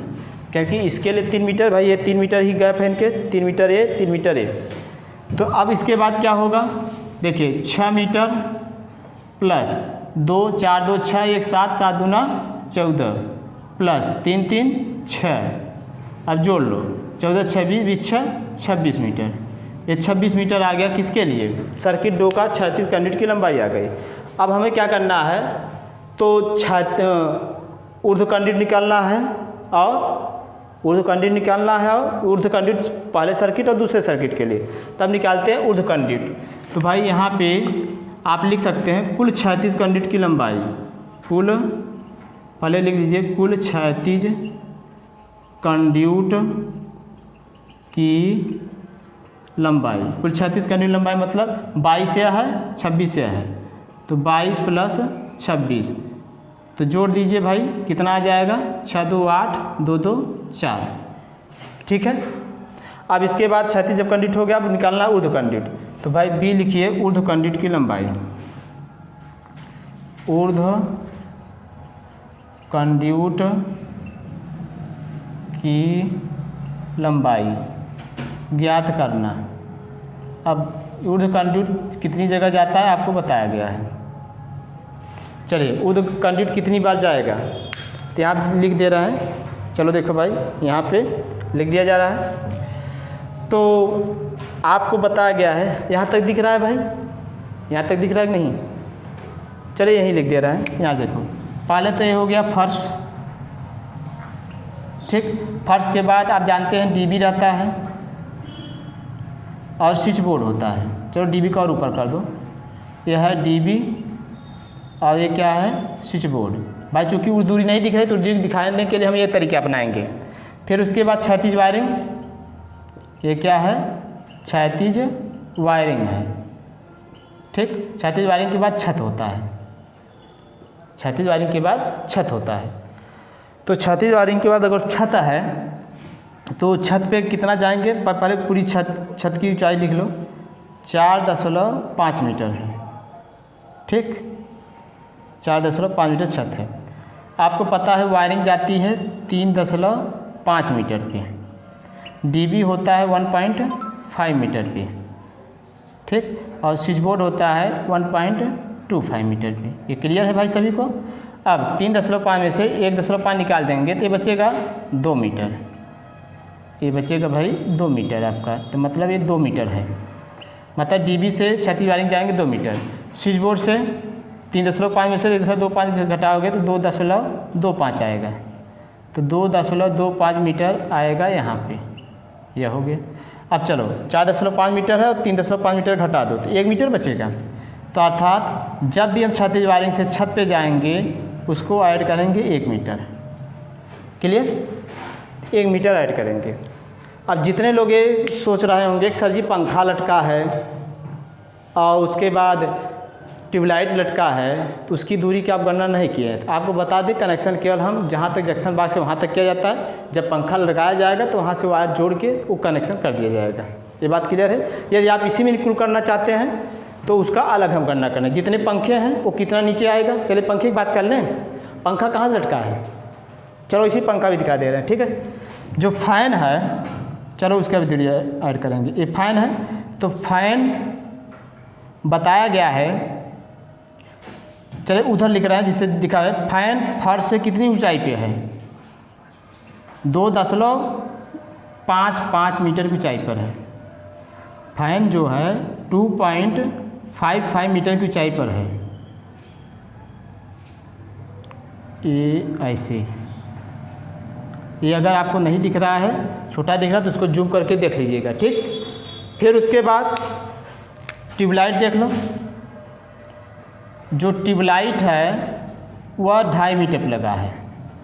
क्योंकि इसके लिए 3 मीटर भाई, ये 3 मीटर ही गैप है इनके, 3 मीटर ये 3 मीटर ये। तो अब इसके बाद क्या होगा, देखिए 6 मीटर प्लस 2 4 2 6 1 7 7 दूना 14 प्लस 3 3 6, अब जोड़ लो 14 6 20 20 6 26 मीटर। ये 26 मीटर आ गया किसके लिए, सर्किट 2 का क्षैतिज कंडक्टर की लंबाई आ गई। अब हमें क्या करना है, तो ऊर्ध्व कंडक्टर निकालना है और ऊर्ध्व कंडक्टर निकालना है, और ऊर्ध्व कंडक्टर पहले सर्किट और दूसरे सर्किट के लिए, तब निकालते हैं ऊर्ध्व कंडक्टर। तो भाई यहाँ पे आप लिख सकते हैं कुल क्षैतिज कंडक्टर की लंबाई, कुल पहले लिख दीजिए कुल क्षैतिज कंडक्टर की लंबाई। कुल क्षैतिज कंडक्टर की लंबाई मतलब 22 से है 26 से है, तो 22 प्लस 26, तो जोड़ दीजिए भाई कितना आ जाएगा 6 2 8 2 2 4, ठीक है। अब इसके बाद क्षैतिज जब कंडक्टर हो गया, अब निकालना ऊर्ध्व कंडक्टर, तो भाई बी लिखिए ऊर्ध्व कंडक्टर की लंबाई, ऊर्ध्व कंडक्टर की लंबाई ज्ञात करना। अब ऊर्ध्व कंडक्टर कितनी जगह जाता है आपको बताया गया है। चलिए ऊर्ध्व कंडक्टर कितनी बार जाएगा, तो यहाँ लिख दे रहा है, चलो देखो भाई यहाँ पे लिख दिया जा रहा है, तो आपको बताया गया है। यहाँ तक दिख रहा है भाई, यहाँ तक दिख रहा है कि नहीं, चलिए यहीं लिख दे रहा है। यहाँ देखो पहले तो ये हो गया फर्स्ट, ठीक। फर्स्ट के बाद आप जानते हैं डीबी रहता है, और स्विच बोर्ड होता है। चलो डीबी का और ऊपर कर दो, यह है डीबी और ये क्या है, स्विच बोर्ड। भाई चूँकि वो दूरी नहीं दिख रही तो दूरी दिखाने के लिए हम ये तरीके अपनाएंगे। फिर उसके बाद क्षैतिज वायरिंग, ये क्या है, क्षैतिज वायरिंग है, ठीक। क्षैतिज वायरिंग के बाद छत होता है, क्षैतिज वायरिंग के बाद छत होता है। तो क्षैतिज वायरिंग के बाद अगर छत है तो छत पे कितना जाएंगे, पहले पूरी छत की ऊंचाई लिख लो, 4.5 मीटर है, ठीक। 4.5 मीटर छत है। आपको पता है वायरिंग जाती है 3.5 मीटर पे, डीबी होता है 1.5 मीटर पे, ठीक। और स्विच बोर्ड होता है 1.25 मीटर पे। ये क्लियर है भाई सभी को। अब 3.5 में से 1.5 निकाल देंगे तो ये बचेगा 2 मीटर, ये बचेगा भाई 2 मीटर आपका। तो मतलब ये 2 मीटर है, मतलब डीबी से क्षैतिज वायरिंग जाएंगे 2 मीटर। स्विच बोर्ड से 3.5 में से 1.25 घटाओगे तो 2.25 आएगा, तो 2.25 मीटर आएगा यहाँ पे, यह हो गया। अब चलो 4.5 मीटर है और 3.5 मीटर घटा दो तो 1 मीटर बचेगा। तो अर्थात जब भी हम क्षैतिज वायरिंग से छत पे जाएंगे उसको ऐड करेंगे 1 मीटर, क्लियर, 1 मीटर ऐड करेंगे। अब जितने लोग ये सोच रहे होंगे कि सर जी पंखा लटका है और उसके बाद ट्यूबलाइट लटका है तो उसकी दूरी की आप गणना नहीं किए हैं, तो आपको बता दें कनेक्शन केवल हम जहाँ तक जंक्शन बॉक्स से वहाँ तक किया जाता है। जब पंखा लगाया जाएगा तो वहाँ से वायर जोड़ के वो कनेक्शन कर दिया जाएगा। ये बात क्लियर है। यदि आप इसी में इंक्लूड करना चाहते हैं तो उसका अलग हम गणना करें। जितने पंखे हैं वो कितना नीचे आएगा। चलिए पंखे की बात कर लें। पंखा कहाँ से लटका है, चलो इसी पंखा भी दिखा दे रहे हैं, ठीक है। जो फ़ैन है, चलो उसका भी दूरी ऐड करेंगे। ये फ़ैन है तो फैन बताया गया है, चलिए उधर लिख रहे हैं जिससे दिखा है, फैन फर्श से कितनी ऊंचाई पे है, 2.55 मीटर की ऊंचाई पर है। फैन जो है 2.55 मीटर की ऊंचाई पर है। ये ऐसे, ये अगर आपको नहीं दिख रहा है, छोटा दिख रहा है तो उसको जूम करके देख लीजिएगा, ठीक। फिर उसके बाद ट्यूबलाइट देख लो। जो ट्यूबलाइट है वह 2.5 मीटर पर लगा है।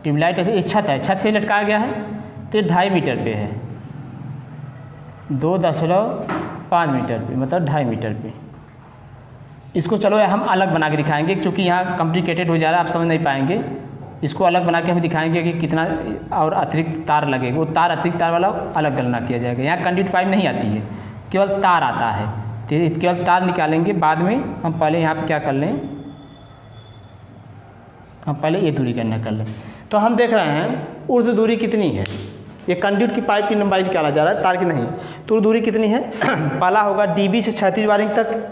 ट्यूबलाइट ऐसे छत है, छत से लटकाया गया है तो 2.5 मीटर पे है, 2.5 मीटर पे, मतलब 2.5 मीटर पे। इसको चलो हम अलग बना के दिखाएंगे क्योंकि यहाँ कॉम्प्लिकेटेड हो जा रहा है, आप समझ नहीं पाएंगे। इसको अलग बना के हम दिखाएंगे कि कितना और अतिरिक्त तार लगेगा। वो तार अतिरिक्त तार वाला अलग गणना किया जाएगा। यहाँ कंडक्ट पाइप नहीं आती है, केवल तार आता है, तो केवल तार निकालेंगे बाद में। हम पहले यहाँ पे क्या कर लें, हम पहले ये दूरी गणना कर लें। तो हम देख रहे हैं ऊर्ध्व दूरी कितनी है। ये कंडक्ट की पाइप की लंबाई निकाला जा रहा है, तार की नहीं। तो दूरी कितनी है, पहला होगा डीबी से क्षैतिज वायरिंग तक,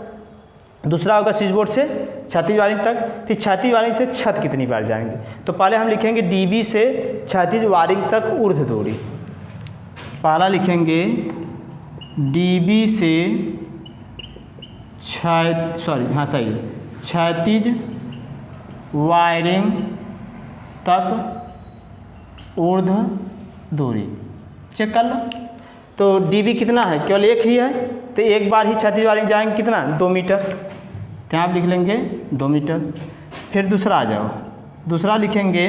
दूसरा होगा स्विच बोर्ड से क्षैतिज वायरिंग तक, फिर क्षैतिज वायरिंग से छत कितनी बार जाएंगे। तो पहले हम लिखेंगे डीबी से क्षैतिज वायरिंग तक ऊर्ध्व दूरी। पहला लिखेंगे डीबी से क्षैतिज वायरिंग तक ऊर्ध्व दूरी। चेक कर लो। तो डीबी कितना है, केवल एक ही है, तो एक बार ही क्षैतिज वायरिंग जाएंगे कितना, 2 मीटर। तो यहाँ आप लिख लेंगे 2 मीटर। फिर दूसरा आ जाओ, दूसरा लिखेंगे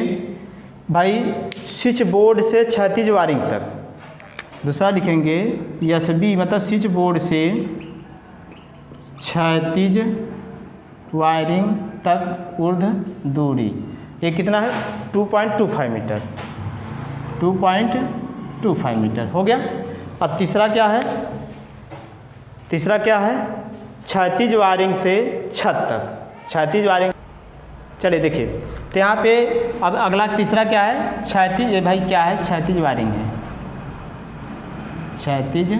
भाई स्विच बोर्ड से क्षैतिज वायरिंग तक। दूसरा लिखेंगे एसबी, मतलब स्विच बोर्ड से क्षैतिज वायरिंग तक ऊर्ध्व दूरी। ये कितना है, 2.25 मीटर, 2.25 मीटर हो गया। अब तीसरा क्या है, तीसरा क्या है, क्षैतिज वायरिंग से छत तक, क्षैतिज वायरिंग। चलिए देखिए, तो यहाँ पे अब अगला तीसरा क्या है, क्षैतिज। ये भाई क्या है, क्षैतिज वायरिंग है, क्षैतिज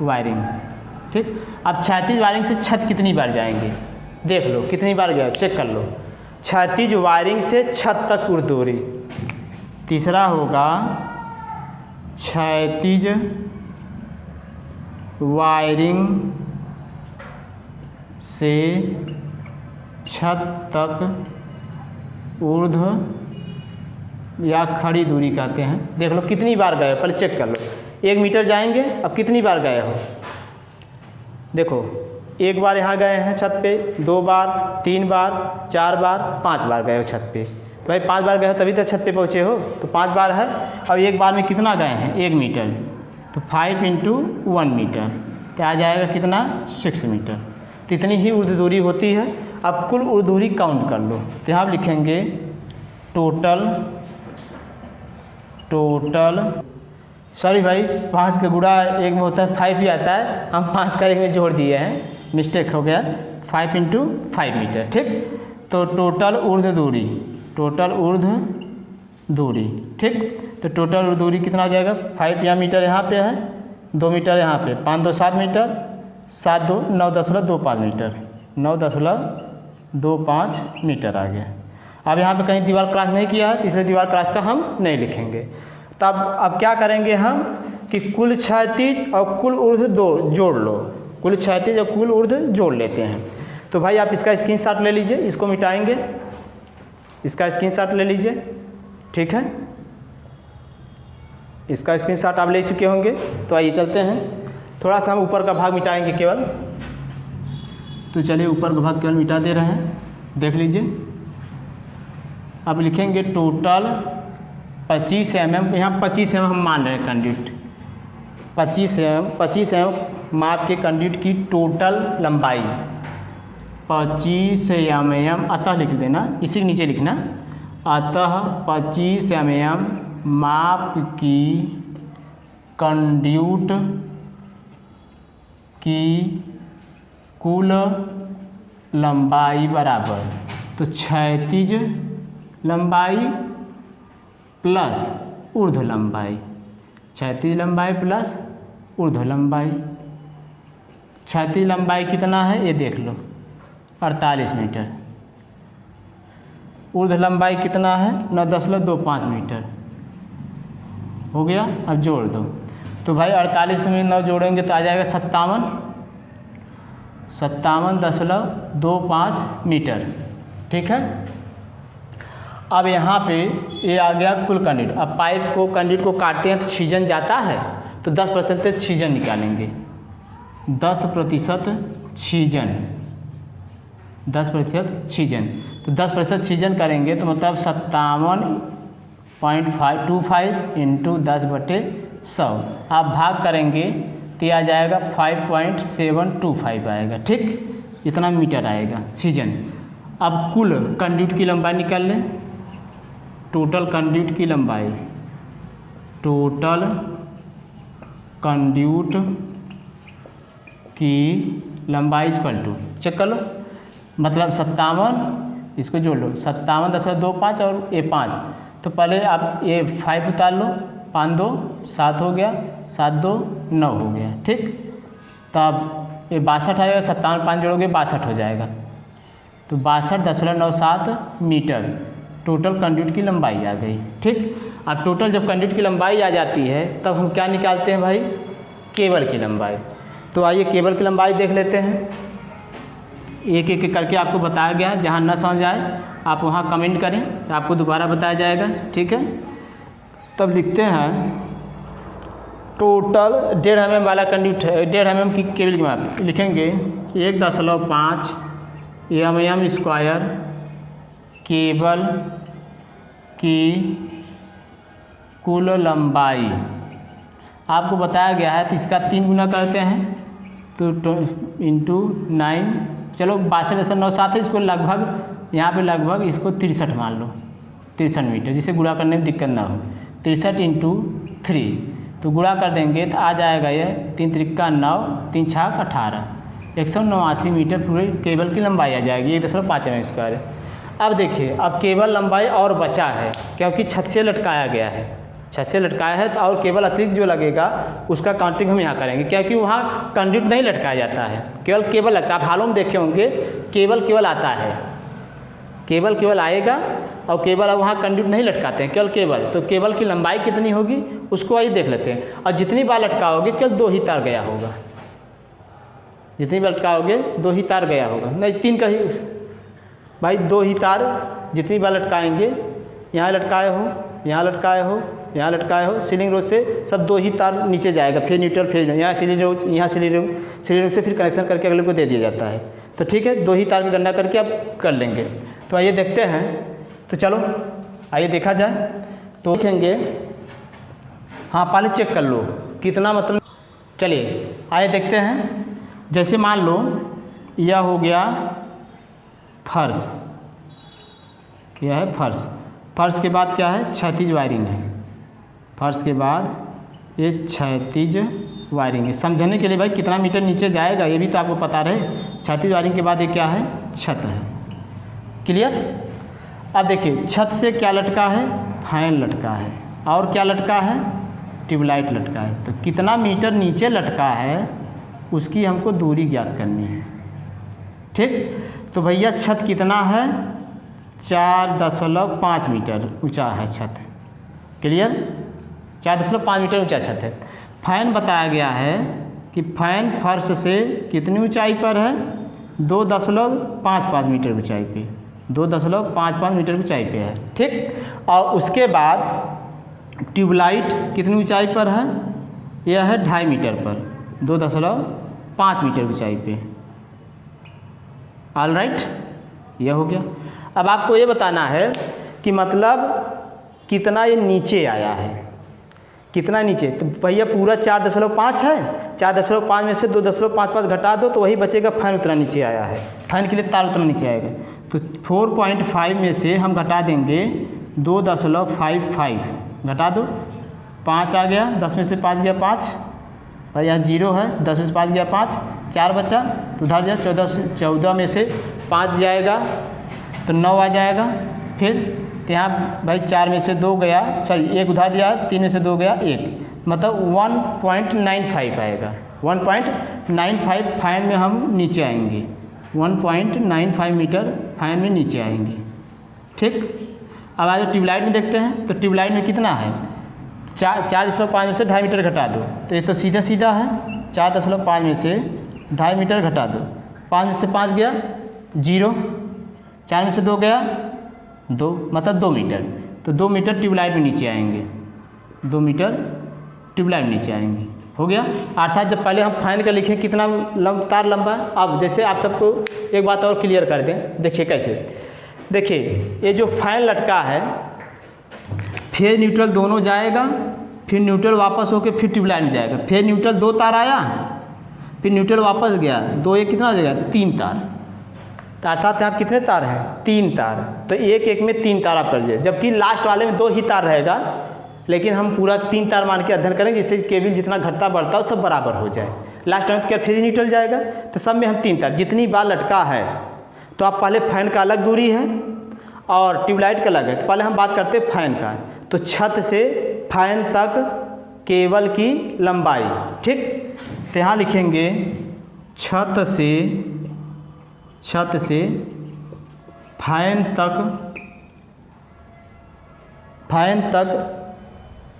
वायरिंग, ठीक। अब क्षैतिज वायरिंग से छत कितनी बार जाएंगे, देख लो कितनी बार गया, चेक कर लो। क्षैतिज वायरिंग से छत तक ऊर्ध्व दूरी। तीसरा होगा क्षैतिज वायरिंग से छत तक ऊर्ध्व या खड़ी दूरी कहते हैं। देख लो कितनी बार गए, पहले चेक कर लो। 1 मीटर जाएंगे, अब कितनी बार गए हो, देखो एक बार यहाँ गए हैं छत पे, 2 बार, 3 बार, 4 बार, 5 बार गए हो छत पे। तो भाई 5 बार गए हो तभी तो छत पे पहुँचे हो, तो 5 बार है। अब एक बार में कितना गए हैं, 1 मीटर, तो 5 × 1 मीटर, तो आ जाएगा कितना, 6 मीटर। तो इतनी ही उर्ध्व दूरी होती है। अब कुल उर्ध्व दूरी काउंट कर लो, तो यहाँ लिखेंगे टोटल सॉरी भाई 5 का गुणा 1 में होता है 5 ही आता है, हम 5 का 1 में जोड़ दिए हैं, मिस्टेक हो गया। 5 × 5 मीटर, ठीक। तो टोटल उर्ध्व दूरी, ठीक। तो टोटल उर्ध्व दूरी कितना हो जाएगा, 5 यहाँ मीटर यहाँ पे है, 2 मीटर यहाँ पे, 5 2 7 मीटर, 7 2 9.25 मीटर, 9.25 मीटर आ गया। अब यहाँ पे कहीं दीवार क्रॉस नहीं किया है, तो इसलिए दीवार क्रॉस का हम नहीं लिखेंगे। तब अब क्या करेंगे हम कि कुल क्षैतिज और कुल ऊर्ध्व जोड़ लो, कुल क्षैतिज और कुल ऊर्ध्व जोड़ लेते हैं। तो भाई आप इसका स्क्रीनशॉट ले लीजिए, इसको मिटाएंगे, इसका स्क्रीनशॉट ले लीजिए, ठीक है। इसका स्क्रीनशॉट आप ले चुके होंगे। तो आइए चलते हैं, थोड़ा सा हम ऊपर का भाग मिटाएंगे केवल। तो चलिए ऊपर का भाग केवल मिटा दे रहे हैं, देख लीजिए। अब लिखेंगे टोटल 25 mm, यहाँ 25 mm हम मान रहे हैं कंड्यूट, 25 mm माप के कंड्यूट की टोटल लंबाई 25 mm, अतः लिख देना, इसी के नीचे लिखना, अतः 25 mm माप की कंड्यूट की कुल लंबाई बराबर, तो क्षैतिज लंबाई प्लस ऊर्ध्व लंबाई, क्षैतिज लंबाई प्लस ऊर्ध्व लंबाई। क्षैतिज लंबाई कितना है ये देख लो, 48 मीटर। ऊर्ध्व लंबाई कितना है, 9.25 मीटर। हो गया, अब जोड़ दो। तो भाई 48 में 9 जोड़ेंगे तो आ जाएगा 57.25 मीटर, ठीक है। अब यहाँ पे ये आ गया कुल कंडक्ट। अब पाइप को कंडक्ट को काटते हैं तो छीजन जाता है, तो 10% छीजन निकालेंगे, 10% छीजन, 10% छीजन। तो 10% छीजन करेंगे तो मतलब 57.25 × 10/100। आप भाग करेंगे तो आ जाएगा 5.725 आएगा, ठीक, इतना मीटर आएगा छीजन। अब कुल कंडक्ट की लंबाई निकाल लें, टोटल कंडक्ट की लंबाई, टोटल कंडक्ट की लंबाई इक्वल टू, चेक कर लो, मतलब 57, इसको जोड़ लो, 57.25 और ये 5, तो पहले आप ये 5 उतार लो, 5 2 7 हो गया, 7 2 9 हो गया, ठीक। तब ये 62 आएगा, 57 5 जोड़ोगे 62 हो जाएगा, तो 62.97 मीटर टोटल कंडक्ट की लंबाई आ गई, ठीक। अब टोटल जब कंडक्ट की लंबाई आ जाती है तब हम क्या निकालते हैं भाई, केबल की लंबाई। तो आइए केबल की लंबाई देख लेते हैं, एक एक करके आपको बताया गया है, जहाँ न समझ आए आप वहाँ कमेंट करें, आपको दोबारा बताया जाएगा, ठीक है। तब लिखते हैं टोटल 1.5 mm वाला कंडक्ट है, 1.5 mm की केबल की माप लिखेंगे 1.5 mm स्क्वायर केबल की कुल लंबाई आपको बताया गया है, तो इसका 3 गुना करते हैं तो × 9, चलो 62.97 है, इसको लगभग यहाँ पे लगभग इसको 63 मान लो, 63 मीटर, जिसे गुणा करने में दिक्कत ना हो। 63 × 3 तो गुणा कर देंगे तो आ जाएगा ये 3 3 9, 3 6 18, 189 मीटर पूरे केबल की लंबाई आ जाएगी, 1.5 mm स्क्वायर। अब देखिए, अब केबल लंबाई और बचा है क्योंकि छत से लटकाया गया है, छत से लटकाया है, तो और केबल अतिरिक्त जो लगेगा उसका काउंटिंग हम यहाँ करेंगे, क्योंकि वहाँ कंडक्ट नहीं लटकाया जाता है, केवल केबल लगता है। आप हालों में देखे होंगे केबल आता है, केबल आएगा और केबल अब वहाँ कंडक्ट नहीं लटकाते हैं, केवल केबल। तो केबल की लंबाई कितनी होगी उसको आइए देख लेते हैं। और जितनी बार लटकाओगे केवल 2 ही तार गया होगा, जितनी बार लटकाओगे 2 ही तार गया होगा, नहीं 3 का ही भाई, 2 ही तार जितनी बार लटकाएंगे। यहाँ लटकाए हो यहाँ लटकाए हो, यहाँ लटकाए हो, सीलिंग रोड से सब 2 ही तार नीचे जाएगा, फिर न्यूट्रल, फिर यहाँ सीलिंग रोड, यहाँ सीलिंग रोड से फिर कनेक्शन करके अगले को दे दिया जाता है। तो ठीक है, 2 ही तार की गणना करके आप कर लेंगे। तो आइए देखते हैं, तो चलो आइए देखा जाए। तो देखेंगे, हाँ पहले चेक कर लो कितना, मतलब चलिए आइए देखते हैं। जैसे मान लो यह हो गया फर्श, यह है फर्श, फर्श के बाद क्या है, क्षैतिज वायरिंग है, फर्श के बाद ये क्षैतिज वायरिंग है। समझने के लिए भाई कितना मीटर नीचे जाएगा ये भी तो आपको पता रहे। क्षैतिज वायरिंग के बाद ये क्या है, छत है। क्लियर। अब देखिए छत से क्या लटका है, फैन लटका है, और क्या लटका है, ट्यूबलाइट लटका है। तो कितना मीटर नीचे लटका है उसकी हमको दूरी ज्ञात करनी है। ठीक, तो भैया छत कितना है, 4.5 मीटर ऊंचा है छत। क्लियर, 4.5 मीटर ऊंचा छत है। फैन बताया गया है कि फैन फर्श से कितनी ऊंचाई पर है, 2.55 मीटर ऊंचाई पे, 2.55 मीटर ऊंचाई पे है। ठीक, और उसके बाद ट्यूबलाइट कितनी ऊंचाई पर है, यह है 2.5 मीटर पर, 2.5 मीटर ऊंचाई पे। ऑल राइट, यह हो गया। अब आपको ये बताना है कि मतलब कितना ये नीचे आया है, कितना नीचे। तो भैया पूरा 4.5 है, 4.5 में से 2.55 घटा दो तो वही बचेगा, फैन उतना नीचे आया है, फैन के लिए तार उतना नीचे आएगा। तो 4.5 में से हम घटा देंगे 2.55, घटा दो, 5 आ गया, 10 में से 5 गया 5, और यहाँ 0 है, 10 में से 5 गया 5, 4 बचा, तो उधर जाए 14 में से 5 जाएगा तो 9 आ जाएगा। फिर तो यहाँ भाई 4 में से 2 गया, सॉरी 1 उधार दिया, 3 में से 2 गया 1, मतलब 1.95 आएगा। 1.95 फैन में हम नीचे आएंगे, 1.95 मीटर फैन में नीचे आएंगे। ठीक, अब आज ट्यूबलाइट में देखते हैं। तो ट्यूबलाइट में कितना है, 4.5 में से 2.5 मीटर घटा दो, तो ये तो सीधा सीधा है, 4.5 में से 2.5 मीटर घटा दो, 5 में से 5 गया 0, 4 में से 2 गया 2, मतलब 2 मीटर। तो 2 मीटर ट्यूबलाइट में नीचे आएंगे, 2 मीटर ट्यूबलाइट में नीचे आएंगे। हो गया। अर्थात जब पहले हम फैन का लिखें कितना तार लंबा है। अब जैसे आप सबको एक बात और क्लियर कर दें, देखिए कैसे। देखिए ये जो फैन लटका है, फिर न्यूट्रल दोनों जाएगा, फिर न्यूट्रल वापस होके फिर ट्यूबलाइट में जाएगा, फिर न्यूट्रल 2 तार आया, फिर न्यूट्रल वापस गया, 2 एक कितना हो जाएगा, 3 तार। तो अर्थात यहाँ कितने तार हैं, 3 तार। तो एक एक में 3 तार आप कर दीजिए, जबकि लास्ट वाले में 2 ही तार रहेगा, लेकिन हम पूरा 3 तार मान के अध्ययन करेंगे, जिससे केबल जितना घटता बढ़ता है सब बराबर हो जाए। लास्ट में तो क्या फिर न्यूट्रल जाएगा, तो सब में हम 3 तार, जितनी बार लटका है। तो आप पहले फैन का अलग दूरी है और ट्यूबलाइट का अलग है। तो पहले हम बात करते हैं फैन का। तो छत से फैन तक केबल की लंबाई, ठीक। तो यहाँ लिखेंगे छत से फैन तक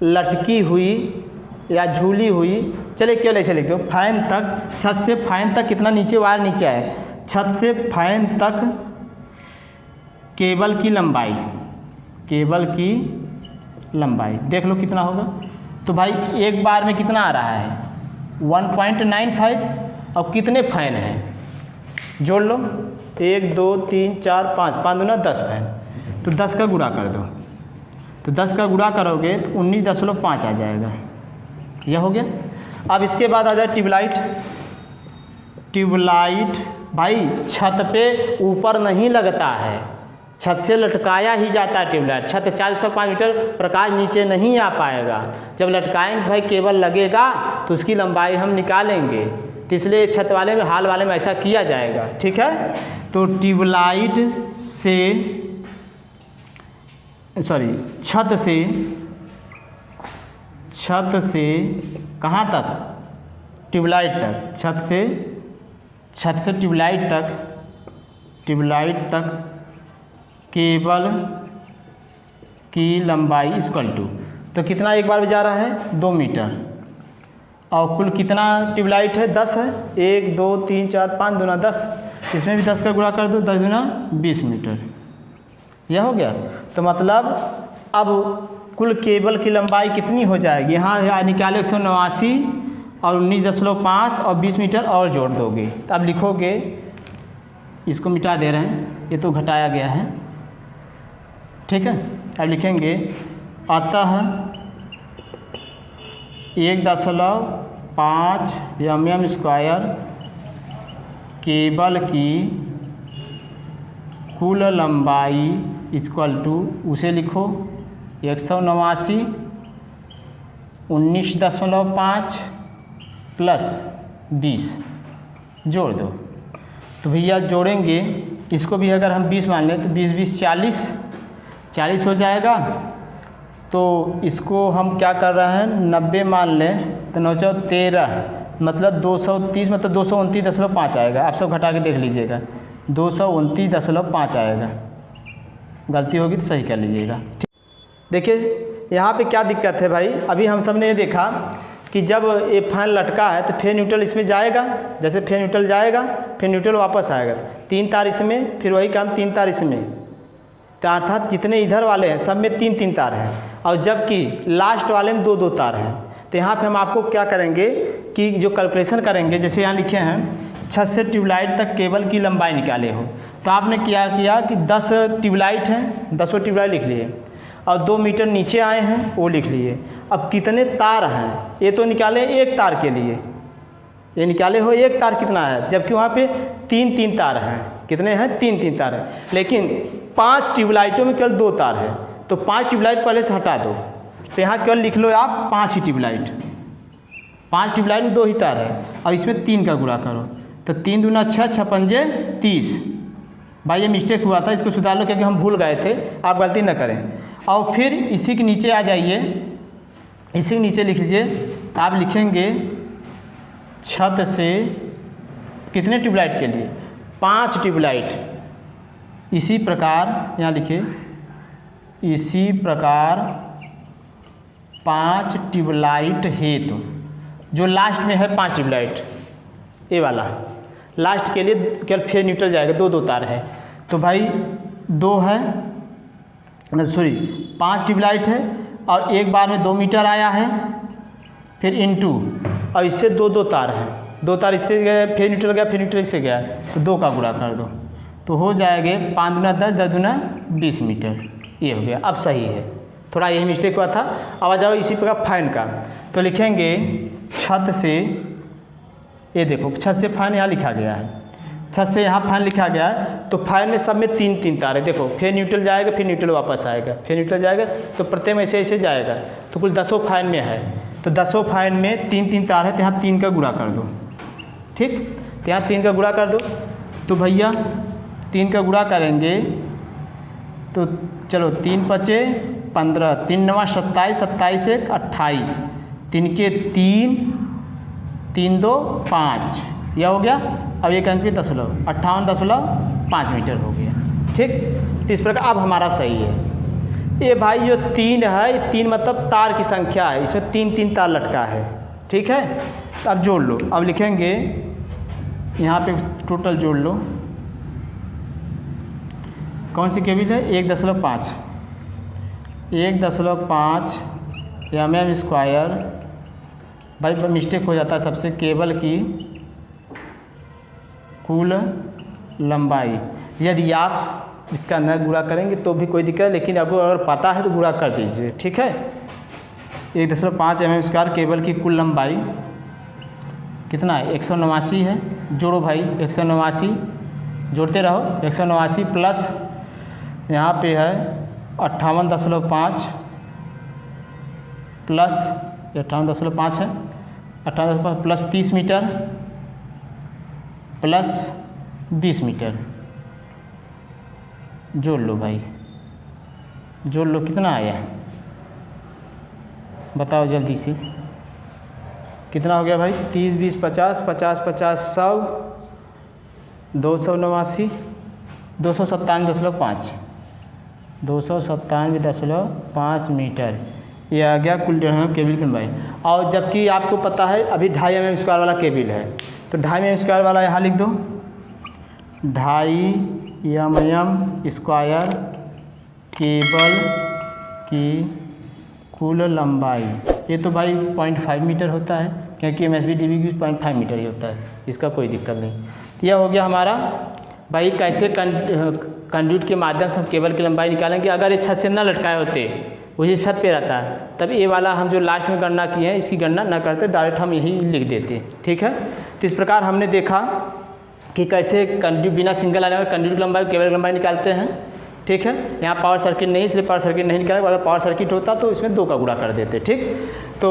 लटकी हुई या झूली हुई, चलिए केवल ऐसे लिख दो, फैन तक, छत से फैन तक कितना नीचे वायर नीचे आए, छत से फैन तक केबल की लंबाई देख लो कितना होगा। तो भाई एक बार में कितना आ रहा है 1.95, और कितने फैन हैं जोड़ लो, 1 2 3 4 5, 5 दूना 10 फैन। तो 10 का गुणा कर दो, तो 10 का गुणा करोगे तो 19.5 आ जाएगा। यह हो गया। अब इसके बाद आ जाए ट्यूबलाइट। भाई छत पे ऊपर नहीं लगता है, छत से लटकाया ही जाता है ट्यूबलाइट। छत 405 मीटर, प्रकाश नीचे नहीं आ पाएगा। जब लटकाएंगे भाई केबल लगेगा तो उसकी लंबाई हम निकालेंगे। तो इसलिए छत वाले में, हाल वाले में ऐसा किया जाएगा, ठीक है। तो ट्यूबलाइट से, सॉरी, छत से कहाँ तक, ट्यूबलाइट तक, छत से ट्यूबलाइट तक केबल की लंबाई इक्वल टू, तो कितना एक बार में जा रहा है 2 मीटर, और कुल कितना ट्यूबलाइट है 10 है, 1 2 3 4 5 दूना 10, इसमें भी 10 का गुणा कर दो, 10 दूना 20 मीटर। यह हो गया। तो मतलब अब कुल केबल की लंबाई कितनी हो जाएगी, यहाँ निकालो 189 और 19.5 और 20 मीटर और जोड़ दोगे। तो अब लिखोगे, इसको मिटा दे रहे हैं, ये तो घटाया गया है, ठीक है। अब लिखेंगे अतः 1.5 mm² केबल की कुल लंबाई इक्वल टू, उसे लिखो 189 19.5 प्लस 20 जोड़ दो। तो भैया जोड़ेंगे इसको भी, अगर हम 20 मान लें तो 20 20 40 हो जाएगा। तो इसको हम क्या कर रहे हैं, 90 मान लें तो 9 × 13 मतलब 230, मतलब 229.5 आएगा। आप सब घटा के देख लीजिएगा, 229.5 आएगा। गलती होगी तो सही कर लीजिएगा। देखिए यहाँ पे क्या दिक्कत है भाई, अभी हम सब ने ये देखा कि जब ये फैन लटका है तो फिर न्यूट्रल इसमें जाएगा, जैसे फिर न्यूट्रल जाएगा फिर न्यूट्रल वापस आएगा, 3 तार इसमें, फिर वही काम 3 तार इसमें, तो अर्थात जितने इधर वाले हैं सब में 3 तार हैं, और जबकि लास्ट वाले में 2 तार हैं। तो यहाँ पे हम आपको क्या करेंगे कि जो कैलकुलेशन करेंगे, जैसे यहाँ लिखे हैं छत से ट्यूबलाइट तक केबल की लंबाई निकाले हो, तो आपने क्या किया कि 10 ट्यूबलाइट हैं, 10 ट्यूबलाइट लिख लिए, और 2 मीटर नीचे आए हैं वो लिख लिए। अब कितने तार हैं ये तो निकाले एक तार के लिए, ये निकाले हो एक तार कितना है, जबकि वहाँ पे 3 तार हैं। कितने हैं, 3 तार हैं, लेकिन 5 ट्यूबलाइटों में केवल 2 तार है, तो 5 ट्यूबलाइट पहले से हटा दो। तो यहाँ केवल लिख लो आप 5 ही ट्यूबलाइट, 5 ट्यूबलाइट में 2 ही तार है, और इसमें 3 का गुणा करो, तो 3 दूना 6, 6 पंजे 30। भाई ये मिस्टेक हुआ था, इसको सुधार लो क्योंकि हम भूल गए थे, आप गलती न करें। और फिर इसी के नीचे आ जाइए, इसी के नीचे लिख लीजिए, आप लिखेंगे छत से कितने ट्यूबलाइट के लिए, 5 ट्यूबलाइट। इसी प्रकार यहाँ लिखिए, इसी प्रकार 5 ट्यूबलाइट हेतु, जो लास्ट में है 5 ट्यूबलाइट, ये वाला लास्ट के लिए केवल फेज न्यूट्रल जाएगा, 2 तार है, तो भाई 2 है, सॉरी 5 ट्यूबलाइट है, और एक बार में 2 मीटर आया है, फिर इनटू, और इससे 2 तार है, 2 तार इससे गए, फिर न्यूट्रल गया, फिर न्यूट्रल इससे गया, तो 2 का गुणा कर दो, तो हो जाएगा 5 दूना 10, 10 दूना 20 मीटर। ये हो गया, अब सही है, थोड़ा यही मिस्टेक हुआ था। अब आ जाओ इसी प्रकार फैन का, तो लिखेंगे छत से, ये देखो छत से फैन यहाँ लिखा गया है, छत से यहाँ फैन लिखा गया है, तो फैन में सब में 3 तार है। देखो फिर न्यूट्रल जाएगा, फिर न्यूट्रल वापस आएगा, फिर न्यूट्रल जाएगा, तो प्रत्येक में ऐसे जाएगा, तो कुल 10 फैन में है, तो 10 फैन में 3 तार है, तो यहाँ 3 का गुणा कर दो, ठीक, तो यहाँ 3 का गुणा कर दो। तो भैया 3 का गुणा करेंगे तो चलो 3 पचे 15, 3 9 27, 27 1 28, 3 के 3, 3 2 5, यह हो गया। अब एक अंक 58.5 मीटर हो गया, ठीक। तो इस प्रकार अब हमारा सही है। ये भाई जो 3 है, 3 मतलब तार की संख्या है, इसमें 3 तार लटका है, ठीक है। तो अब जोड़ लो, अब लिखेंगे यहाँ पे टोटल जोड़ लो, कौन सी केबल है, 1.5 mm²। भाई मिस्टेक हो जाता है सबसे, केबल की कुल लंबाई, यदि आप इसका न गुणा करेंगे तो भी कोई दिक्कत, लेकिन आपको अगर पता है तो गुणा कर दीजिए, ठीक है। 1.5 mm² केबल की कुल लंबाई कितना है, 189 है। जोड़ो भाई, 189 जोड़ते रहो, 189 प्लस यहाँ पे है 58.5 प्लस 58.5 है, 58.5 प्लस 30 मीटर प्लस 20 मीटर। जोड़ लो भाई, जोड़ लो, कितना आया बताओ जल्दी से, कितना हो गया भाई, 30 20 50, 50 50 100, 289, 297.5, 297.5 मीटर, ये आ गया कुल केबल की लंबाई। और जबकि आपको पता है अभी 2.5 mm² वाला केबल है, तो 2.5 mm² वाला यहाँ लिख दो, 2.5 mm² केबल की कुल लंबाई, ये तो भाई 0.5 मीटर होता है, क्योंकि MSBDB की 0.5 मीटर ही होता है, इसका कोई दिक्कत नहीं। तो यह हो गया हमारा भाई कैसे कंडक्ट के माध्यम से हम केबल की लंबाई निकालेंगे। अगर ये छत से न लटकाए होते, वही छत पे रहता है, तब ये वाला हम जो लास्ट में गणना किए हैं इसकी गणना न करते, डायरेक्ट हम यही लिख देते। ठीक है, तो इस प्रकार हमने देखा कि कैसे कंडक्ट बिना सिंगल आने में कंडक्ट की लंबाई केबल की लंबाई निकालते हैं। ठीक है, यहाँ पावर सर्किट नहीं, इसलिए पावर सर्किट नहीं निकाला। अगर पावर सर्किट होता तो इसमें 2 का गुणा कर देते। ठीक, तो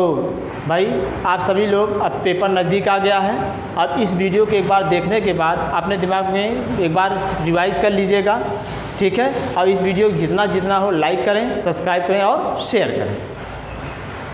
भाई आप सभी लोग, अब पेपर नज़दीक आ गया है। अब इस वीडियो को एक बार देखने के बाद अपने दिमाग में एक बार रिवाइज़ कर लीजिएगा। ठीक है, और इस वीडियो को जितना जितना हो लाइक करें, सब्सक्राइब करें और शेयर करें।